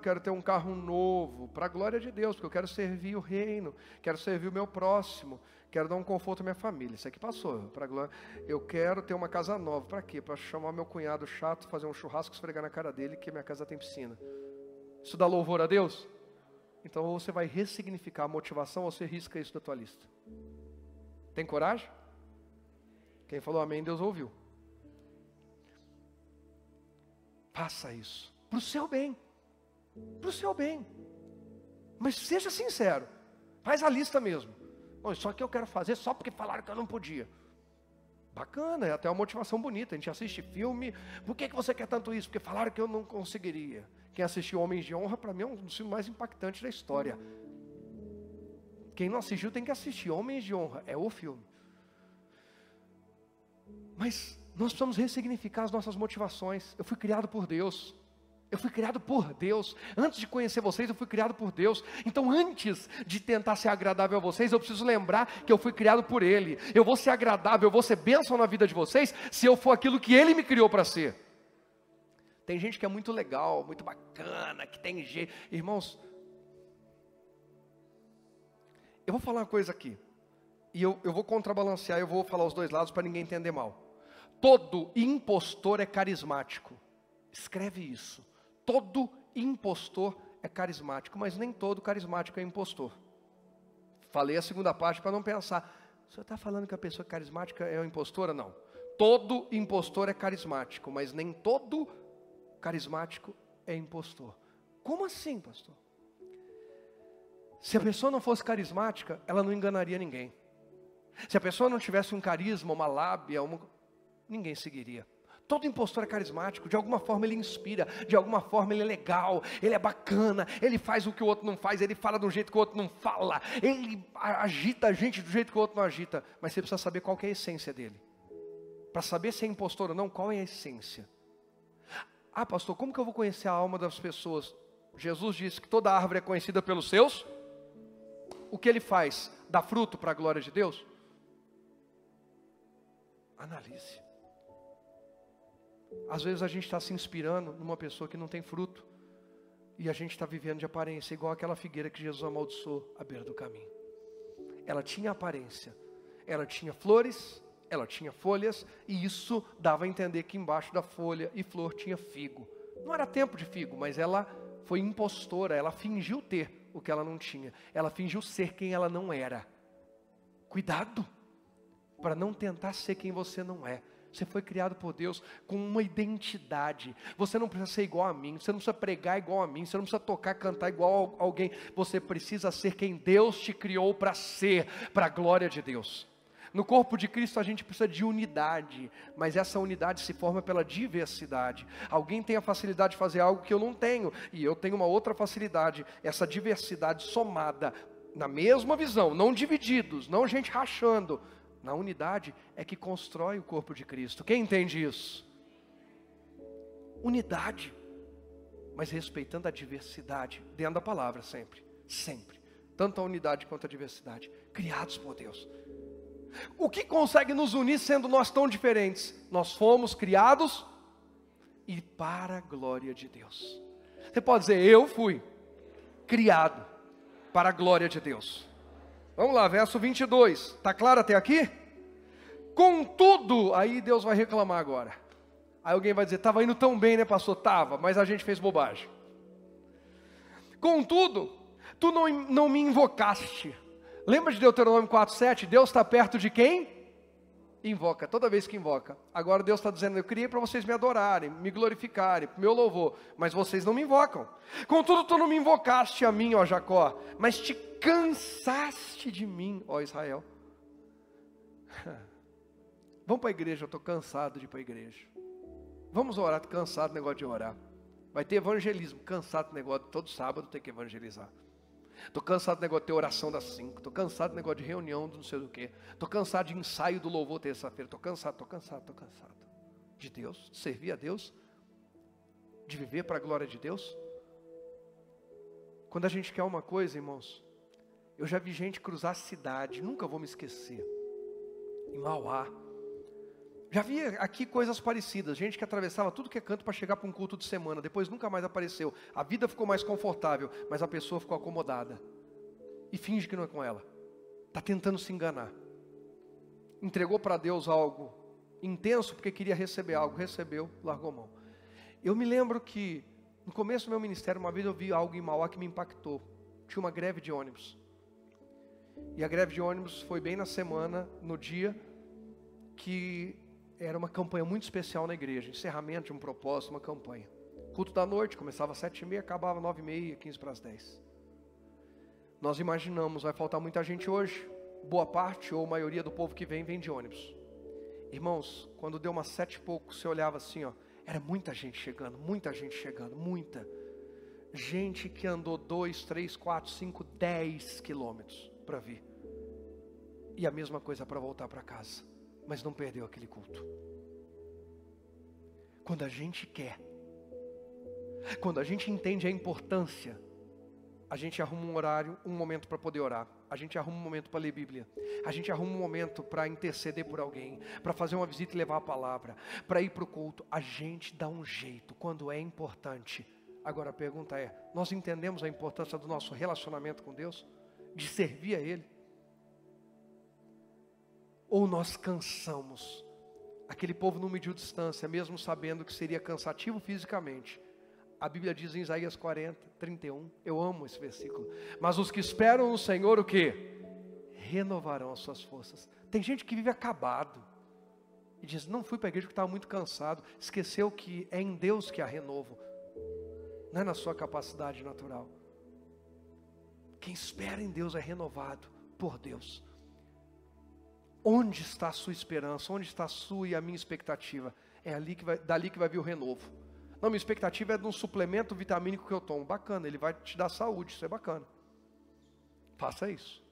Quero ter um carro novo, para a glória de Deus, porque eu quero servir o reino, quero servir o meu próximo, quero dar um conforto à minha família. Isso aqui passou, para glória. Eu quero ter uma casa nova, para quê? Para chamar meu cunhado chato, fazer um churrasco, esfregar na cara dele, que minha casa tem piscina. Isso dá louvor a Deus? Então ou você vai ressignificar a motivação, ou você risca isso da tua lista. Tem coragem? Quem falou amém, Deus ouviu. Faça isso. Para o seu bem. Para o seu bem. Mas seja sincero. Faz a lista mesmo. Não, isso aqui eu quero fazer só porque falaram que eu não podia. Bacana, é até uma motivação bonita. A gente assiste filme. Por que você quer tanto isso? Porque falaram que eu não conseguiria. Quem assistiu Homens de Honra, para mim, é um dos filmes mais impactantes da história. Quem não assistiu tem que assistir. Homens de Honra é o filme. Mas nós precisamos ressignificar as nossas motivações. Eu fui criado por Deus. Eu fui criado por Deus. Antes de conhecer vocês, eu fui criado por Deus. Então, antes de tentar ser agradável a vocês, eu preciso lembrar que eu fui criado por Ele. Eu vou ser agradável, eu vou ser bênção na vida de vocês, se eu for aquilo que Ele me criou para ser. Tem gente que é muito legal, muito bacana, que tem jeito. Irmãos, eu vou falar uma coisa aqui. E eu vou contrabalancear, eu vou falar os dois lados para ninguém entender mal. Todo impostor é carismático. Escreve isso. Todo impostor é carismático, mas nem todo carismático é impostor. Falei a segunda parte para não pensar, o senhor está falando que a pessoa carismática é uma impostora? Não. Todo impostor é carismático, mas nem todo carismático é impostor. Como assim, pastor? Se a pessoa não fosse carismática, ela não enganaria ninguém. Se a pessoa não tivesse um carisma, uma lábia, ninguém seguiria. Todo impostor é carismático, de alguma forma ele inspira, de alguma forma ele é legal, ele é bacana, ele faz o que o outro não faz, ele fala de um jeito que o outro não fala, ele agita a gente do jeito que o outro não agita, mas você precisa saber qual que é a essência dele. Para saber se é impostor ou não, qual é a essência? Ah, pastor, como que eu vou conhecer a alma das pessoas? Jesus disse que toda árvore é conhecida pelos seus. O que ele faz? Dá fruto para a glória de Deus? Analise. Às vezes a gente está se inspirando numa pessoa que não tem fruto. E a gente está vivendo de aparência, igual aquela figueira que Jesus amaldiçoou à beira do caminho. Ela tinha aparência, ela tinha flores, ela tinha folhas, e isso dava a entender que embaixo da folha e flor tinha figo. Não era tempo de figo, mas ela foi impostora, ela fingiu ter o que ela não tinha. Ela fingiu ser quem ela não era. Cuidado, para não tentar ser quem você não é. Você foi criado por Deus com uma identidade. Você não precisa ser igual a mim, você não precisa pregar igual a mim, você não precisa tocar, cantar igual a alguém. Você precisa ser quem Deus te criou para ser, para a glória de Deus. No corpo de Cristo a gente precisa de unidade, mas essa unidade se forma pela diversidade. Alguém tem a facilidade de fazer algo que eu não tenho, e eu tenho uma outra facilidade. Essa diversidade somada na mesma visão, não divididos, não gente rachando, na unidade é que constrói o corpo de Cristo. Quem entende isso? Unidade, mas respeitando a diversidade, dentro da palavra sempre, sempre. Tanto a unidade quanto a diversidade, criados por Deus. O que consegue nos unir sendo nós tão diferentes? Nós fomos criados e para a glória de Deus. Você pode dizer, eu fui criado para a glória de Deus. Vamos lá, verso 22, está claro até aqui? Contudo, aí Deus vai reclamar agora. Aí alguém vai dizer, estava indo tão bem, né, pastor? Estava, mas a gente fez bobagem. Contudo, tu não me invocaste. Lembra de Deuteronômio 4:7? Deus está perto de quem? Invoca, toda vez que invoca. Agora Deus está dizendo, eu criei para vocês me adorarem, me glorificarem, meu louvor, mas vocês não me invocam. Contudo, tu não me invocaste a mim, ó Jacó, mas te cansaste de mim, ó Israel. Vamos para a igreja, eu estou cansado de ir para a igreja. Vamos orar, estou cansado do negócio de orar. Vai ter evangelismo, cansado do negócio, todo sábado tem que evangelizar. Estou cansado do negócio de ter oração das 5. Estou cansado do negócio de reunião do não sei do que. Estou cansado de ensaio do louvor terça-feira. Estou cansado. De Deus, de servir a Deus. De viver para a glória de Deus. Quando a gente quer uma coisa, irmãos. Eu já vi gente cruzar a cidade. Nunca vou me esquecer. Em Mauá. Já vi aqui coisas parecidas. Gente que atravessava tudo que é canto para chegar para um culto de semana. Depois nunca mais apareceu. A vida ficou mais confortável, mas a pessoa ficou acomodada. E finge que não é com ela. Está tentando se enganar. Entregou para Deus algo intenso porque queria receber algo. Recebeu, largou mão. Eu me lembro que no começo do meu ministério, uma vez eu vi algo em Mauá que me impactou. Tinha uma greve de ônibus. E a greve de ônibus foi bem na semana, no dia que era uma campanha muito especial na igreja, encerramento de um propósito, uma campanha. Culto da noite, começava às 7h30, acabava às 9h30, 9:45. Nós imaginamos, vai faltar muita gente hoje, boa parte ou maioria do povo que vem de ônibus. Irmãos, quando deu umas 7 e pouco, você olhava assim, ó, era muita gente chegando, muita. Gente que andou 2, 3, 4, 5, 10 quilômetros para vir. E a mesma coisa para voltar para casa. Mas não perdeu aquele culto. Quando a gente quer, Quando a gente entende a importância, a gente arruma um horário, um momento para poder orar. A gente arruma um momento para ler Bíblia. A gente arruma um momento para interceder por alguém, para fazer uma visita e levar a palavra, para ir para o culto. A gente dá um jeito quando é importante. Agora a pergunta é, nós entendemos a importância do nosso relacionamento com Deus? De servir a Ele? Ou nós cansamos? Aquele povo não mediu distância, mesmo sabendo que seria cansativo fisicamente. A Bíblia diz em Isaías 40, 31, eu amo esse versículo. Mas os que esperam no Senhor, o quê? Renovarão as suas forças. Tem gente que vive acabado. E diz, não fui para a igreja porque estava muito cansado. Esqueceu que é em Deus que há renovo. Não é na sua capacidade natural. Quem espera em Deus é renovado por Deus. Onde está a sua esperança? Onde está a sua e a minha expectativa? É dali que vai vir o renovo. Não, minha expectativa é de um suplemento vitamínico que eu tomo. Bacana, ele vai te dar saúde, isso é bacana. Faça isso.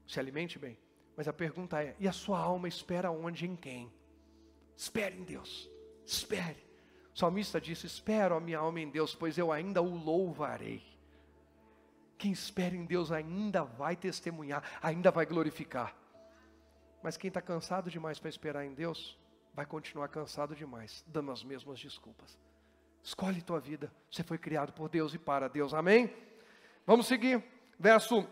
Se alimente bem. Mas a pergunta é, e a sua alma espera onde, em quem? Espere em Deus. Espere. O salmista disse, espero a minha alma em Deus, pois eu ainda o louvarei. Quem espera em Deus ainda vai testemunhar, ainda vai glorificar. Mas quem está cansado demais para esperar em Deus, vai continuar cansado demais, dando as mesmas desculpas. Escolhe tua vida, você foi criado por Deus e para Deus, amém? Vamos seguir, verso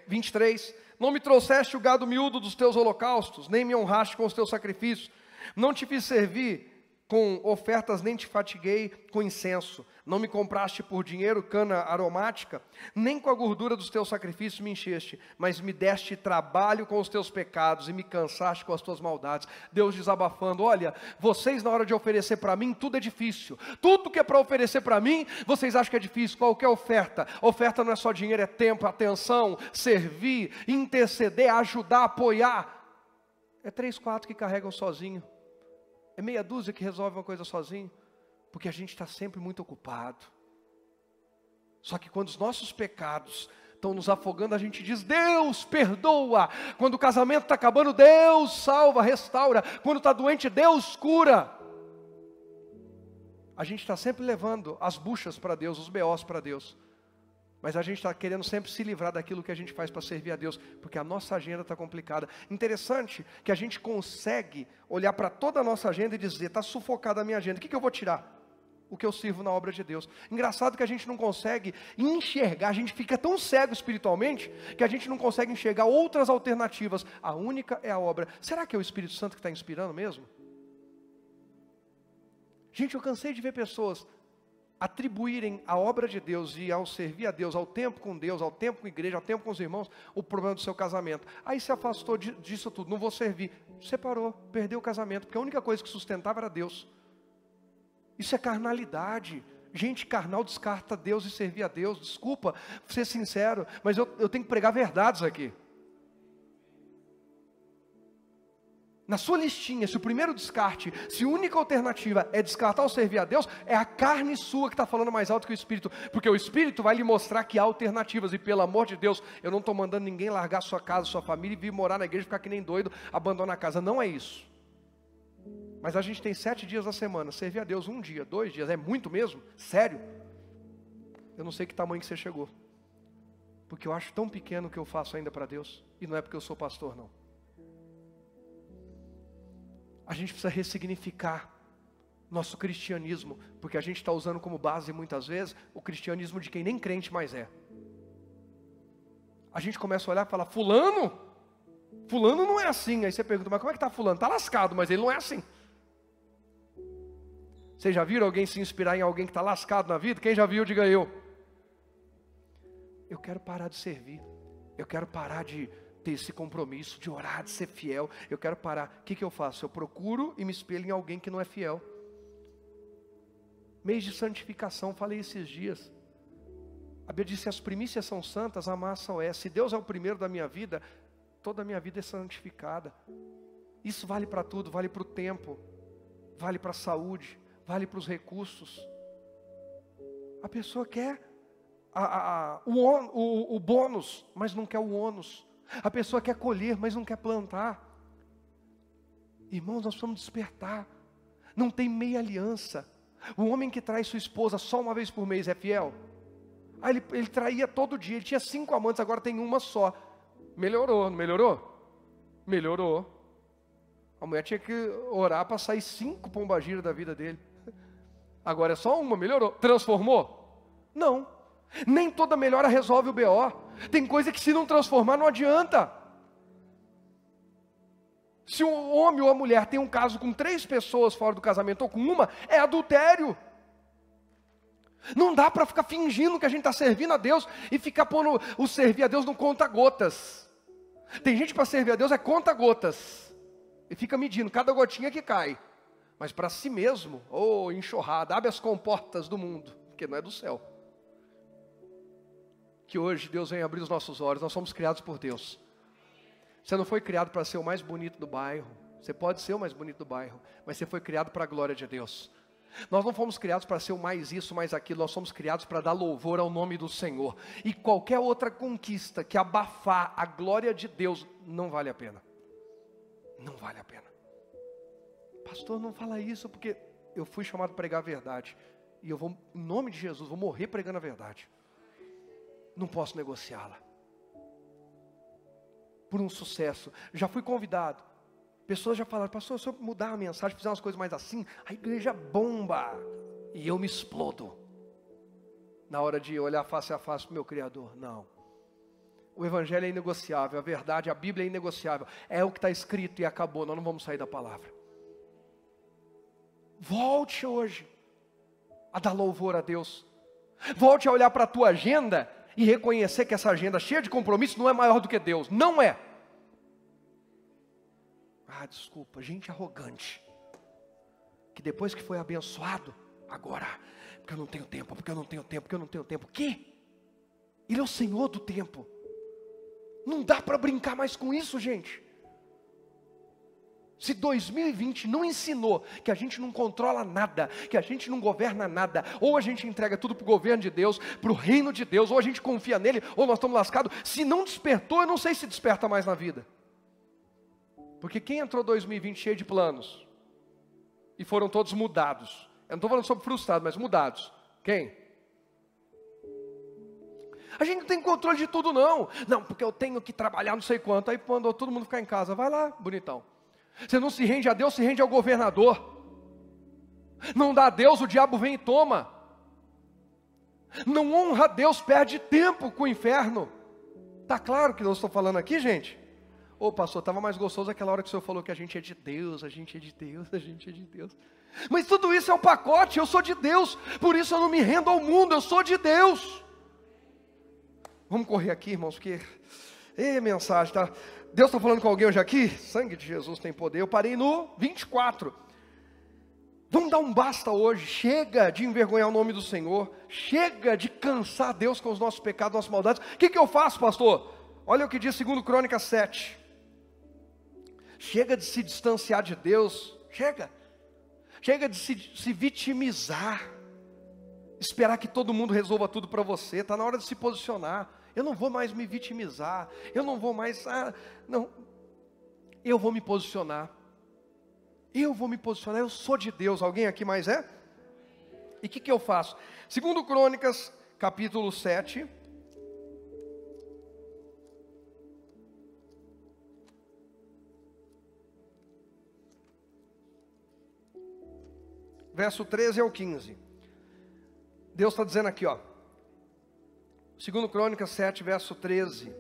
23. Não me trouxeste o gado miúdo dos teus holocaustos, nem me honraste com os teus sacrifícios. Não te fiz servir com ofertas, nem te fatiguei com incenso. Não me compraste por dinheiro cana aromática, nem com a gordura dos teus sacrifícios me encheste, mas me deste trabalho com os teus pecados e me cansaste com as tuas maldades. Deus desabafando, olha, vocês na hora de oferecer para mim, tudo é difícil. Tudo que é para oferecer para mim, vocês acham que é difícil. Qualquer oferta. Oferta não é só dinheiro, é tempo, atenção, servir, interceder, ajudar, apoiar. É 3, 4 que carregam sozinho. É meia dúzia que resolve uma coisa sozinho. Porque a gente está sempre muito ocupado. Só que quando os nossos pecados estão nos afogando, a gente diz, Deus perdoa. Quando o casamento está acabando, Deus salva, restaura. Quando está doente, Deus cura. A gente está sempre levando as buchas para Deus, os BOs para Deus. Mas a gente está querendo sempre se livrar daquilo que a gente faz para servir a Deus, porque a nossa agenda está complicada. Interessante que a gente consegue olhar para toda a nossa agenda e dizer, está sufocada a minha agenda, o que eu vou tirar? O que eu sirvo na obra de Deus. Engraçado que a gente não consegue enxergar, a gente fica tão cego espiritualmente, que a gente não consegue enxergar outras alternativas. A única é a obra. Será que é o Espírito Santo que está inspirando mesmo? Gente, eu cansei de ver pessoas atribuírem à obra de Deus e ao servir a Deus, ao tempo com Deus, ao tempo com a igreja, ao tempo com os irmãos, o problema do seu casamento. Aí se afastou disso tudo, não vou servir. Separou, perdeu o casamento, porque a única coisa que sustentava era Deus. Isso é carnalidade. Gente carnal descarta Deus e servir a Deus. Desculpa ser sincero, mas eu tenho que pregar verdades aqui. Na sua listinha, se o primeiro descarte, se a única alternativa é descartar ou servir a Deus, é a carne sua que está falando mais alto que o Espírito. Porque o Espírito vai lhe mostrar que há alternativas. E pelo amor de Deus, eu não estou mandando ninguém largar sua casa, sua família e vir morar na igreja, ficar que nem doido, abandonar a casa. Não é isso. Mas a gente tem 7 dias da semana. Servir a Deus 1 dia, 2 dias, é muito mesmo? Sério? Eu não sei que tamanho que você chegou. Porque eu acho tão pequeno o que eu faço ainda para Deus. E não é porque eu sou pastor, não. A gente precisa ressignificar nosso cristianismo, porque a gente está usando como base muitas vezes o cristianismo de quem nem crente mais é. A gente começa a olhar e falar, fulano não é assim. Aí você pergunta, mas como é que está fulano? Está lascado, mas ele não é assim. Vocês já viram alguém se inspirar em alguém que está lascado na vida? Quem já viu, diga eu. Eu quero parar de servir, eu quero parar de ter esse compromisso de orar, de ser fiel. Eu quero parar. O que eu faço? Eu procuro e me espelho em alguém que não é fiel. Mês de santificação, falei esses dias. A Bíblia diz, se as primícias são santas, a massa é. Se Deus é o primeiro da minha vida, toda a minha vida é santificada. Isso vale para tudo, vale para o tempo, vale para a saúde, vale para os recursos. A pessoa quer o bônus, mas não quer o ônus. A pessoa quer colher, mas não quer plantar. Irmãos, nós precisamos despertar. Não tem meia aliança. O homem que trai sua esposa só uma vez por mês é fiel? Ah, ele traía todo dia, ele tinha 5 amantes, agora tem uma só. Melhorou, não melhorou? Melhorou. A mulher tinha que orar para sair 5 pombagiras da vida dele. Agora é só uma, melhorou. Transformou? Não. Nem toda melhora resolve o BO. Tem coisa que se não transformar não adianta. Se um homem ou a mulher tem um caso com 3 pessoas fora do casamento ou com uma, é adultério. Não dá para ficar fingindo que a gente está servindo a Deus e ficar pondo o servir a Deus no conta-gotas. Tem gente para servir a Deus é conta-gotas. E fica medindo cada gotinha que cai. Mas para si mesmo, enxurrada, abre as comportas do mundo, porque não é do céu. Que hoje Deus venha abrir os nossos olhos, nós somos criados por Deus. Você não foi criado para ser o mais bonito do bairro. Você pode ser o mais bonito do bairro, mas você foi criado para a glória de Deus. Nós não fomos criados para ser o mais isso, mais aquilo. Nós somos criados para dar louvor ao nome do Senhor. E qualquer outra conquista que abafar a glória de Deus, não vale a pena. Não vale a pena. Pastor, não fala isso porque eu fui chamado a pregar a verdade. E eu vou, em nome de Jesus, vou morrer pregando a verdade. Não posso negociá-la. Por um sucesso. Já fui convidado. Pessoas já falaram, pastor, se eu mudar a mensagem, fizer umas coisas mais assim, a igreja bomba. E eu me explodo. Na hora de olhar face a face para o meu Criador. Não. O Evangelho é inegociável, a verdade, a Bíblia é inegociável. É o que está escrito e acabou, nós não vamos sair da palavra. Volte hoje a dar louvor a Deus. Volte a olhar para a tua agenda e reconhecer que essa agenda cheia de compromissos não é maior do que Deus. Não é. Desculpa, gente arrogante. Que depois que foi abençoado, agora, porque eu não tenho tempo, porque eu não tenho tempo, porque eu não tenho tempo. O quê? Ele é o Senhor do tempo. Não dá para brincar mais com isso, gente. Se 2020 não ensinou que a gente não controla nada, que a gente não governa nada, ou a gente entrega tudo para o governo de Deus, para o reino de Deus, ou a gente confia nele, ou nós estamos lascados. Se não despertou, eu não sei se desperta mais na vida. Porque quem entrou 2020 cheio de planos, e foram todos mudados, eu não estou falando sobre frustrados, mas mudados, quem? A gente não tem controle de tudo não, porque eu tenho que trabalhar não sei quanto, aí mandou todo mundo ficar em casa, vai lá, bonitão. Você não se rende a Deus, se rende ao governador. Não dá a Deus, o diabo vem e toma. Não honra a Deus, perde tempo com o inferno. Está claro o que eu estou falando aqui, gente? Pastor, estava mais gostoso aquela hora que o senhor falou que a gente é de Deus, a gente é de Deus, a gente é de Deus. Mas tudo isso é o pacote, eu sou de Deus, por isso eu não me rendo ao mundo, eu sou de Deus. Vamos correr aqui, irmãos, porque... mensagem, tá? Deus está falando com alguém hoje aqui? Sangue de Jesus tem poder. Eu parei no 24. Vamos dar um basta hoje. Chega de envergonhar o nome do Senhor. Chega de cansar Deus com os nossos pecados, nossas maldades. O que eu faço, pastor? Olha o que diz 2 Crônicas 7. Chega de se distanciar de Deus. Chega de se vitimizar. Esperar que todo mundo resolva tudo para você. Está na hora de se posicionar. Eu não vou mais me vitimizar. Eu não vou mais... não. Eu vou me posicionar. Eu vou me posicionar. Eu sou de Deus. Alguém aqui mais é? E o que eu faço? 2 Crônicas, capítulo 7. Verso 13 ao 15. Deus está dizendo aqui, 2 Crônicas 7, verso 13.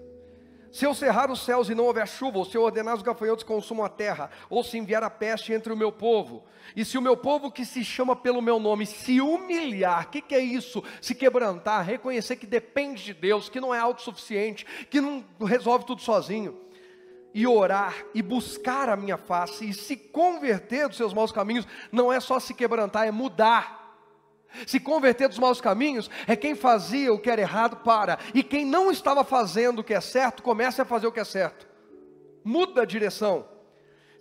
Se eu cerrar os céus e não houver chuva, ou se eu ordenar os gafanhotos consumam a terra, ou se enviar a peste entre o meu povo, e se o meu povo que se chama pelo meu nome se humilhar, o que é isso? Se quebrantar, reconhecer que depende de Deus, que não é autossuficiente, que não resolve tudo sozinho, e orar, e buscar a minha face, e se converter dos seus maus caminhos, não é só se quebrantar, é mudar. Se converter dos maus caminhos, é quem fazia o que era errado, para, e quem não estava fazendo o que é certo, comece a fazer o que é certo, muda a direção.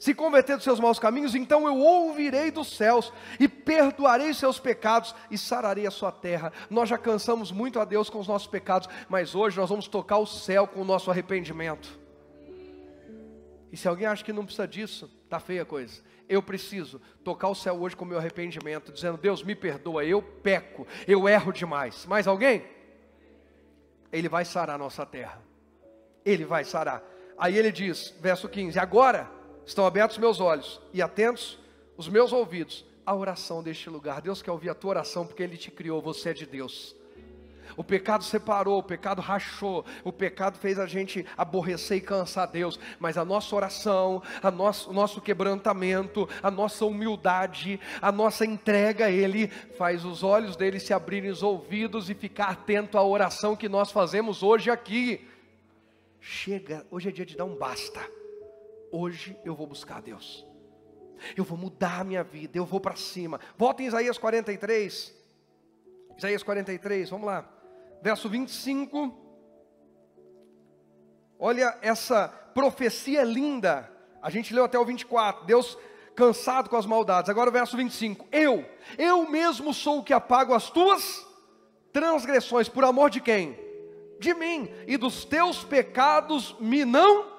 Se converter dos seus maus caminhos, então eu ouvirei dos céus, e perdoarei seus pecados, e sararei a sua terra. Nós já cansamos muito a Deus com os nossos pecados, mas hoje nós vamos tocar o céu com o nosso arrependimento. E se alguém acha que não precisa disso, tá feia a coisa. Eu preciso tocar o céu hoje com o meu arrependimento, dizendo: Deus, me perdoa, eu peco, eu erro demais. Mais alguém? Ele vai sarar a nossa terra. Ele vai sarar. Aí ele diz, verso 15: agora estão abertos meus olhos e atentos os meus ouvidos à oração deste lugar. Deus quer ouvir a tua oração porque Ele te criou, você é de Deus. O pecado separou, o pecado rachou, o pecado fez a gente aborrecer e cansar Deus. Mas a nossa oração, o nosso quebrantamento, a nossa humildade, a nossa entrega a Ele, faz os olhos dele se abrirem, os ouvidos, e ficar atento à oração que nós fazemos hoje aqui. Chega, hoje é dia de dar um basta. Hoje eu vou buscar Deus. Eu vou mudar a minha vida, eu vou para cima. Volta em Isaías 43. Isaías 43, vamos lá. Verso 25, olha essa profecia linda. A gente leu até o 24, Deus cansado com as maldades. Agora o verso 25, eu mesmo sou o que apago as tuas transgressões. Por amor de quem? De mim. E dos teus pecados me não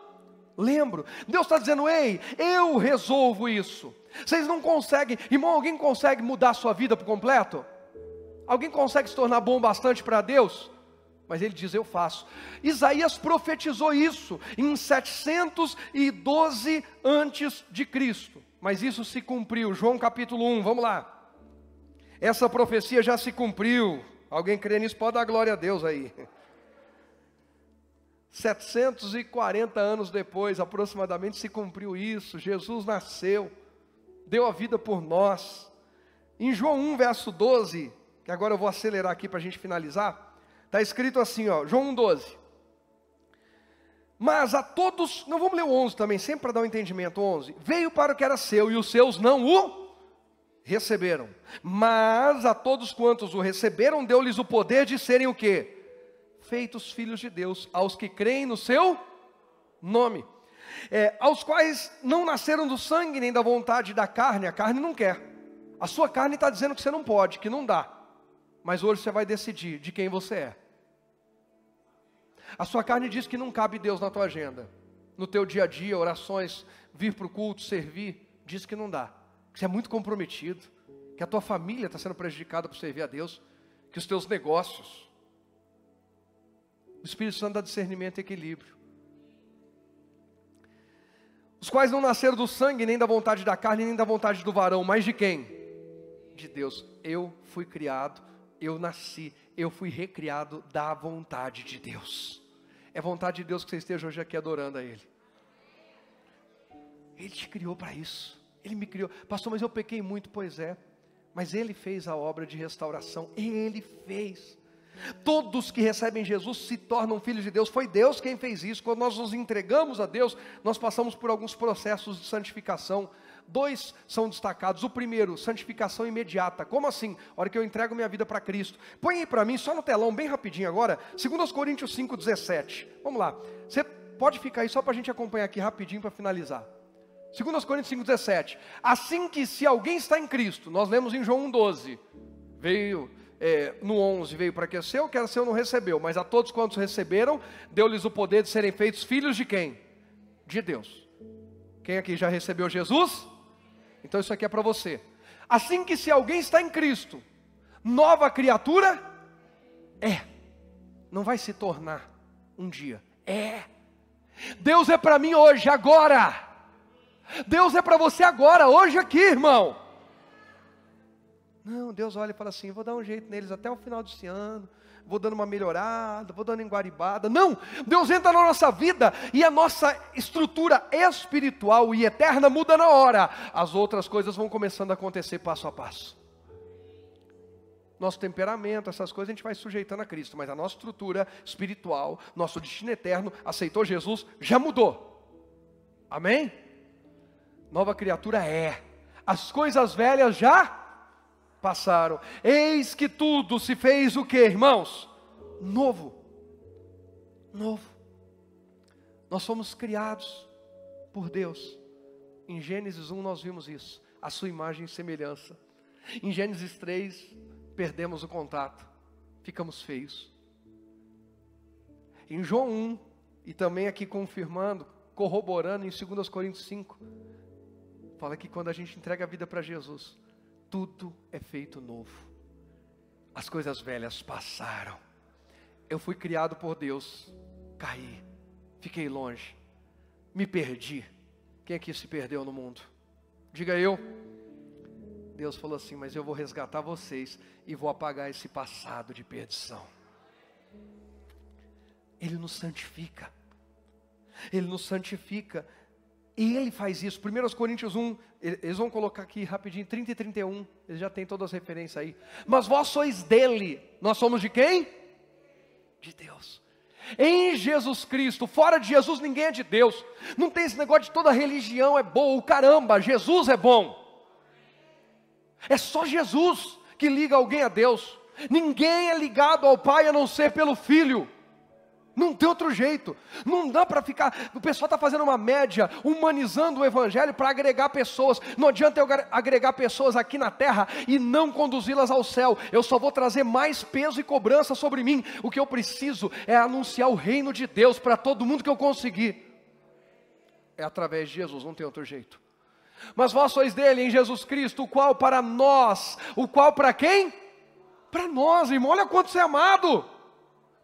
lembro. Deus está dizendo: ei, eu resolvo isso. Vocês não conseguem, irmão, alguém consegue mudar a sua vida por completo? Alguém consegue se tornar bom bastante para Deus? Mas ele diz: eu faço. Isaías profetizou isso em 712 antes de Cristo. Mas isso se cumpriu. João capítulo 1, vamos lá. Essa profecia já se cumpriu. Alguém crê nisso? Pode dar glória a Deus aí. 740 anos depois, aproximadamente, se cumpriu isso. Jesus nasceu, deu a vida por nós. Em João 1, verso 12... que agora eu vou acelerar aqui para a gente finalizar, está escrito assim, ó, João 1,12. Mas a todos, não vamos ler o 11 também, sempre para dar um entendimento, 11. Veio para o que era seu, e os seus não o receberam. Mas a todos quantos o receberam, deu-lhes o poder de serem o quê? Feitos filhos de Deus, aos que creem no seu nome. Aos quais não nasceram do sangue, nem da vontade da carne. A carne não quer. A sua carne está dizendo que você não pode, que não dá. Mas hoje você vai decidir de quem você é. A sua carne diz que não cabe Deus na tua agenda. No teu dia a dia, orações, vir para o culto, servir, diz que não dá. Que você é muito comprometido, que a tua família está sendo prejudicada por servir a Deus, que os teus negócios. O Espírito Santo dá discernimento e equilíbrio. Os quais não nasceram do sangue, nem da vontade da carne, nem da vontade do varão, mas de quem? De Deus. Eu fui criado, eu nasci, eu fui recriado da vontade de Deus. É vontade de Deus que você esteja hoje aqui adorando a Ele. Ele te criou para isso. Ele me criou. Pastor, mas eu pequei muito. Pois é. Mas Ele fez a obra de restauração. Ele fez. Todos que recebem Jesus se tornam filhos de Deus. Foi Deus quem fez isso. Quando nós nos entregamos a Deus, nós passamos por alguns processos de santificação. 2 são destacados. O primeiro, santificação imediata. Como assim? A hora que eu entrego minha vida para Cristo. Põe aí para mim, só no telão, bem rapidinho agora, 2 Coríntios 5,17. Vamos lá. Você pode ficar aí só para a gente acompanhar aqui rapidinho para finalizar. 2 Coríntios 5,17. Assim que se alguém está em Cristo, nós lemos em João 1,12. Veio... no 11 veio para que seu, que era seu não recebeu, mas a todos quantos receberam, deu-lhes o poder de serem feitos filhos de quem? De Deus. Quem aqui já recebeu Jesus? Então isso aqui é para você. Assim que se alguém está em Cristo, nova criatura não vai se tornar um dia, Deus é para mim hoje, agora. Deus é para você agora, hoje aqui, irmão. Não, Deus olha e fala assim: vou dar um jeito neles até o final desse ano, vou dando uma melhorada, vou dando enguaribada. Não, Deus entra na nossa vida e a nossa estrutura espiritual e eterna muda na hora. As outras coisas vão começando a acontecer passo a passo. Nosso temperamento, essas coisas a gente vai sujeitando a Cristo, mas a nossa estrutura espiritual, nosso destino eterno, aceitou Jesus, já mudou. Amém? Nova criatura as coisas velhas já passaram, eis que tudo se fez o que, irmãos? Novo. Nós somos criados por Deus. Em Gênesis 1 nós vimos isso, a sua imagem e semelhança. Em Gênesis 3 perdemos o contato, ficamos feios. Em João 1, e também aqui confirmando corroborando em 2 Coríntios 5. Fala que quando a gente entrega a vida para Jesus, tudo é feito novo. As coisas velhas passaram. Eu fui criado por Deus, caí, fiquei longe, me perdi. Quem aqui se perdeu no mundo? Diga eu. Deus falou assim, mas eu vou resgatar vocês e vou apagar esse passado de perdição. Ele nos santifica. Ele nos santifica. E Ele faz isso. 1 Coríntios 1, eles vão colocar aqui rapidinho, 30 e 31. Eles já têm todas as referências aí. Mas vós sois dele. Nós somos de quem? De Deus. Em Jesus Cristo. Fora de Jesus ninguém é de Deus. Não tem esse negócio de toda religião é boa. Caramba, Jesus é bom. É só Jesus que liga alguém a Deus. Ninguém é ligado ao Pai a não ser pelo Filho. Não tem outro jeito. Não dá para ficar... O pessoal está fazendo uma média, humanizando o Evangelho para agregar pessoas. Não adianta eu agregar pessoas aqui na terra e não conduzi-las ao céu. Eu só vou trazer mais peso e cobrança sobre mim. O que eu preciso é anunciar o reino de Deus para todo mundo que eu conseguir. É através de Jesus, não tem outro jeito. Mas vós sois dele em Jesus Cristo, o qual para nós, o qual para quem? Para nós, irmão, olha quanto você é amado.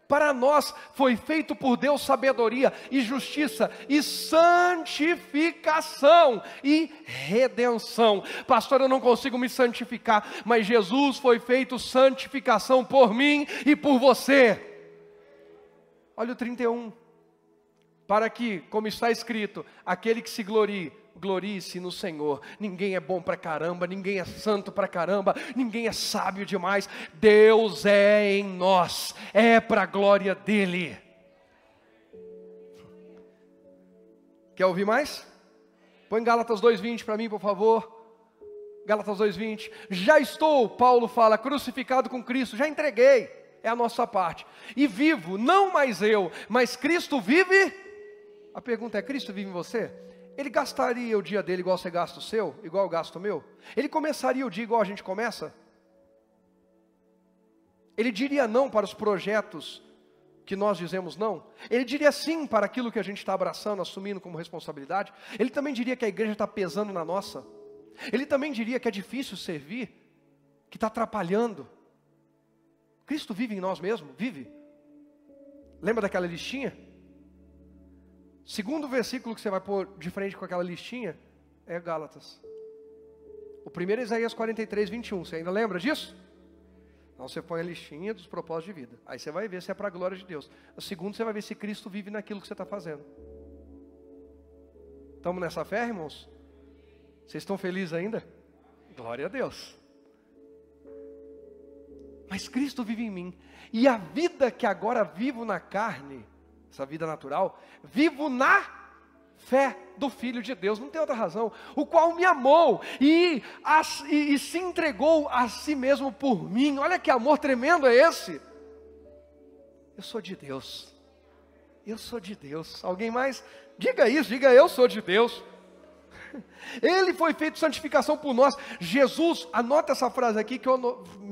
Para nós foi feito por Deus sabedoria e justiça e santificação e redenção. Pastor, eu não consigo me santificar, mas Jesus foi feito santificação por mim e por você. Olha o 31. Para que, como está escrito, aquele que se glorie-se no Senhor. Ninguém é bom pra caramba, ninguém é santo pra caramba, ninguém é sábio demais. Deus é em nós, é para a glória dEle. Quer ouvir mais? Põe Gálatas 2:20 para mim, por favor. Gálatas 2:20. Já estou, Paulo fala, crucificado com Cristo, já entreguei, é a nossa parte. E vivo, não mais eu, mas Cristo vive. A pergunta é, Cristo vive em você? Ele gastaria o dia dele igual você gasta o seu? Igual eu gasto o meu? Ele começaria o dia igual a gente começa? Ele diria não para os projetos que nós dizemos não? Ele diria sim para aquilo que a gente está abraçando, assumindo como responsabilidade? Ele também diria que a igreja está pesando na nossa? Ele também diria que é difícil servir? Que está atrapalhando? Cristo vive em nós mesmo? Vive? Lembra daquela listinha? Segundo versículo que você vai pôr de frente com aquela listinha é Gálatas. O primeiro é Isaías 43:21. Você ainda lembra disso? Então você põe a listinha dos propósitos de vida. Aí você vai ver se é para a glória de Deus. O segundo, você vai ver se Cristo vive naquilo que você está fazendo. Estamos nessa fé, irmãos? Vocês estão felizes ainda? Glória a Deus. Mas Cristo vive em mim. E a vida que agora vivo na carne, essa vida natural, vivo na fé do Filho de Deus, não tem outra razão, o qual me amou e se entregou a si mesmo por mim. Olha que amor tremendo é esse. Eu sou de Deus, eu sou de Deus. Alguém mais? Diga isso, diga eu sou de Deus. Ele foi feito santificação por nós. Jesus, anota essa frase aqui que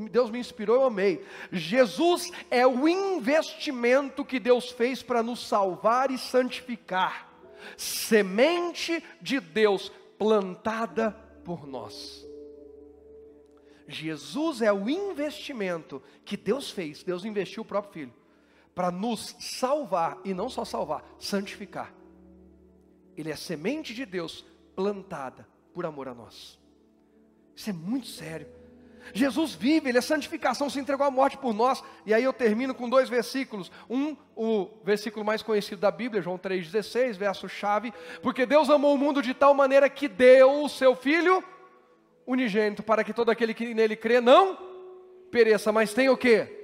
Deus me inspirou, eu amei. Jesus é o investimento que Deus fez para nos salvar e santificar. Semente de Deus plantada por nós. Jesus é o investimento que Deus fez. Deus investiu o próprio Filho para nos salvar, e não só salvar, santificar. Ele é semente de Deus plantada por amor a nós. Isso é muito sério. Jesus vive, Ele é santificação, se entregou à morte por nós. E aí eu termino com 2 versículos. O versículo mais conhecido da Bíblia, João 3,16, verso-chave. Porque Deus amou o mundo de tal maneira que deu o seu Filho unigênito, para que todo aquele que nele crê não pereça, mas tenha o quê?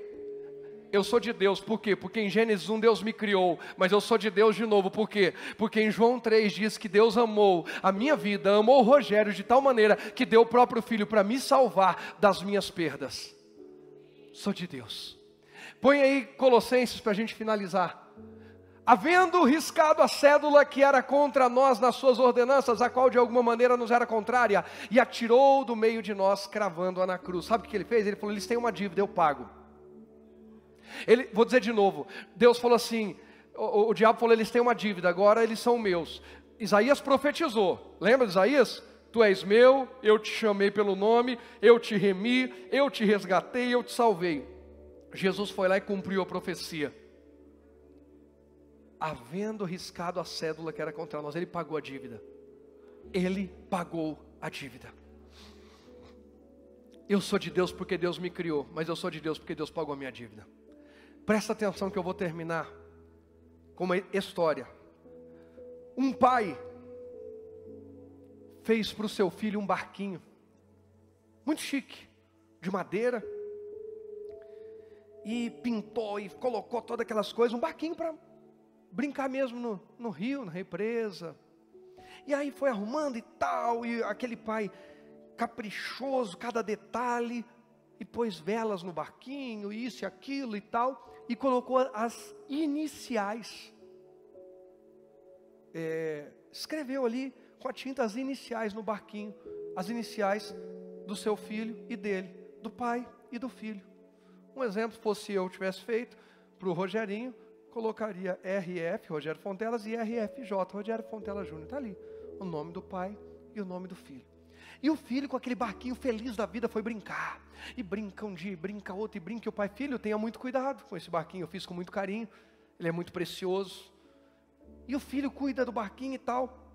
Eu sou de Deus, por quê? Porque em Gênesis 1 Deus me criou, mas eu sou de Deus de novo, por quê? Porque em João 3 diz que Deus amou a minha vida, amou o Rogério de tal maneira que deu o próprio Filho para me salvar das minhas perdas. Sou de Deus. Põe aí Colossenses para a gente finalizar. Havendo riscado a cédula que era contra nós nas suas ordenanças, a qual de alguma maneira nos era contrária, e atirou do meio de nós, cravando-a na cruz. Sabe o que ele fez? Ele falou, eles têm uma dívida, eu pago. Vou dizer de novo, Deus falou assim, o diabo falou, eles têm uma dívida, agora eles são meus. Isaías profetizou, lembra de Isaías? Tu és meu, eu te chamei pelo nome, eu te remi, eu te resgatei, eu te salvei. Jesus foi lá e cumpriu a profecia. Havendo riscado a cédula que era contra nós, ele pagou a dívida. Ele pagou a dívida. Eu sou de Deus porque Deus me criou, mas eu sou de Deus porque Deus pagou a minha dívida. Presta atenção que eu vou terminar com uma história. Um pai fez para o seu filho um barquinho, muito chique, de madeira, e pintou e colocou todas aquelas coisas, um barquinho para brincar mesmo no rio, na represa. E aí foi arrumando e tal, e aquele pai caprichoso, cada detalhe, e pôs velas no barquinho, isso e aquilo e tal, e colocou as iniciais. Escreveu ali com a tinta as iniciais no barquinho, as iniciais do seu filho e dele, do pai e do filho. Um exemplo, fosse eu tivesse feito, para o Rogerinho, colocaria RF, Rogério Fontelas, e RFJ, Rogério Fontela Júnior. Está ali, o nome do pai e o nome do filho. E o filho com aquele barquinho feliz da vida foi brincar. E brinca um dia, brinca outro, e brinca. E o pai, filho, tenha muito cuidado com esse barquinho, eu fiz com muito carinho, ele é muito precioso. E o filho cuida do barquinho e tal.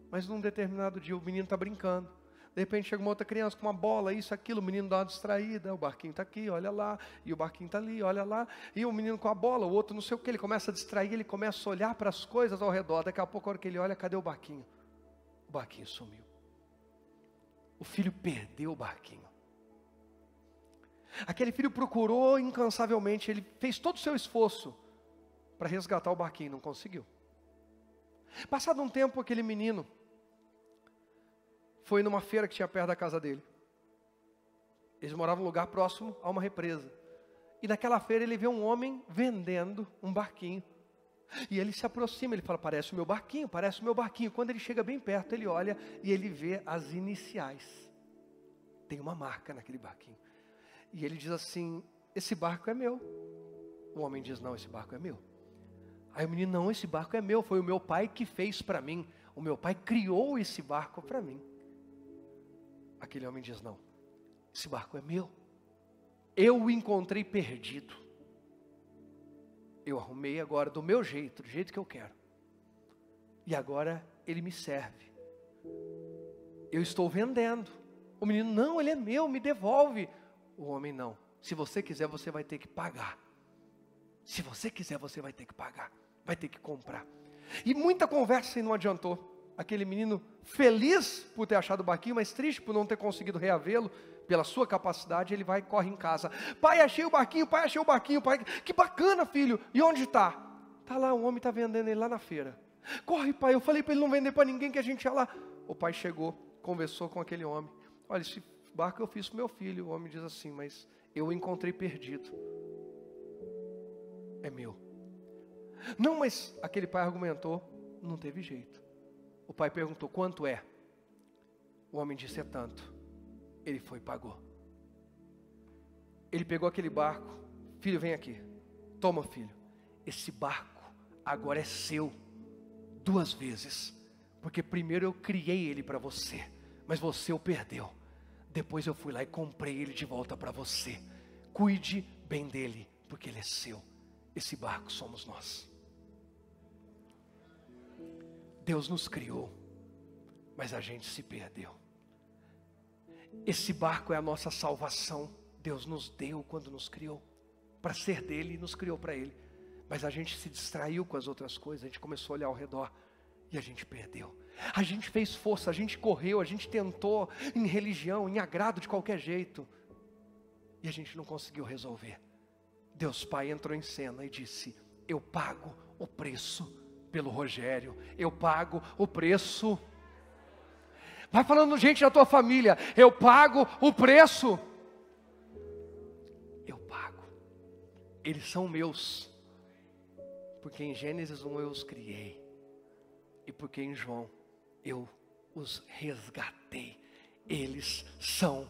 Mas num determinado dia o menino está brincando. De repente chega uma outra criança com uma bola, isso, aquilo, o menino dá uma distraída, o barquinho está aqui, olha lá, e o barquinho está ali, olha lá, e o menino com a bola, o outro não sei o que, ele começa a distrair, ele começa a olhar para as coisas ao redor, daqui a pouco a hora que ele olha, cadê o barquinho? O barquinho sumiu. O filho perdeu o barquinho. Aquele filho procurou incansavelmente, ele fez todo o seu esforço para resgatar o barquinho, não conseguiu. Passado um tempo, aquele menino foi numa feira que tinha perto da casa dele. Eles moravam num lugar próximo a uma represa. E naquela feira ele vê um homem vendendo um barquinho. E ele se aproxima, ele fala, parece o meu barquinho, parece o meu barquinho. Quando ele chega bem perto, ele olha e ele vê as iniciais. Tem uma marca naquele barquinho. E ele diz assim, esse barco é meu. O homem diz, não, esse barco é meu. Aí o menino, não, esse barco é meu, foi o meu pai que fez para mim. O meu pai criou esse barco para mim. Aquele homem diz, não, esse barco é meu. Eu o encontrei perdido. Eu arrumei agora do meu jeito, do jeito que eu quero. E agora ele me serve. Eu estou vendendo. O menino, não, ele é meu, me devolve. O homem, não. Se você quiser, você vai ter que pagar. Se você quiser, você vai ter que pagar. Vai ter que comprar. E muita conversa e não adiantou. Aquele menino feliz por ter achado o barquinho, mas triste por não ter conseguido reavê-lo, pela sua capacidade, ele vai e corre em casa. Pai, achei o barquinho, pai, achei o barquinho, pai. Que bacana, filho. E onde está? Está lá, o homem está vendendo ele lá na feira. Corre, pai, eu falei para ele não vender para ninguém, que a gente ia lá. O pai chegou, conversou com aquele homem. Olha, esse barco eu fiz para meu filho. O homem diz assim, mas eu o encontrei perdido. É meu. Não, mas aquele pai argumentou, não teve jeito. O pai perguntou, quanto é? O homem disse, é tanto. Ele foi e pagou. Ele pegou aquele barco, filho, vem aqui. Toma, filho. Esse barco agora é seu 2 vezes. Porque primeiro eu criei ele para você, mas você o perdeu. Depois eu fui lá e comprei ele de volta para você. Cuide bem dele, porque ele é seu. Esse barco somos nós. Deus nos criou, mas a gente se perdeu. Esse barco é a nossa salvação. Deus nos deu quando nos criou, para ser dele e nos criou para ele. Mas a gente se distraiu com as outras coisas, a gente começou a olhar ao redor e a gente perdeu. A gente fez força, a gente correu, a gente tentou em religião, em agrado de qualquer jeito. E a gente não conseguiu resolver. Deus Pai entrou em cena e disse, eu pago o preço pelo Rogério, eu pago o preço. Vai falando gente da tua família, eu pago o preço. Eu pago. Eles são meus. Porque em Gênesis 1 eu os criei. E porque em João eu os resgatei. Eles são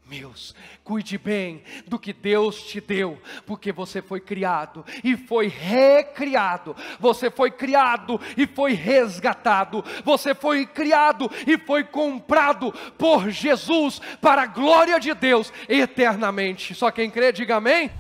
meus. Cuide bem do que Deus te deu, porque você foi criado e foi recriado, você foi criado e foi resgatado, você foi criado e foi comprado por Jesus para a glória de Deus eternamente. Só quem crê, diga amém.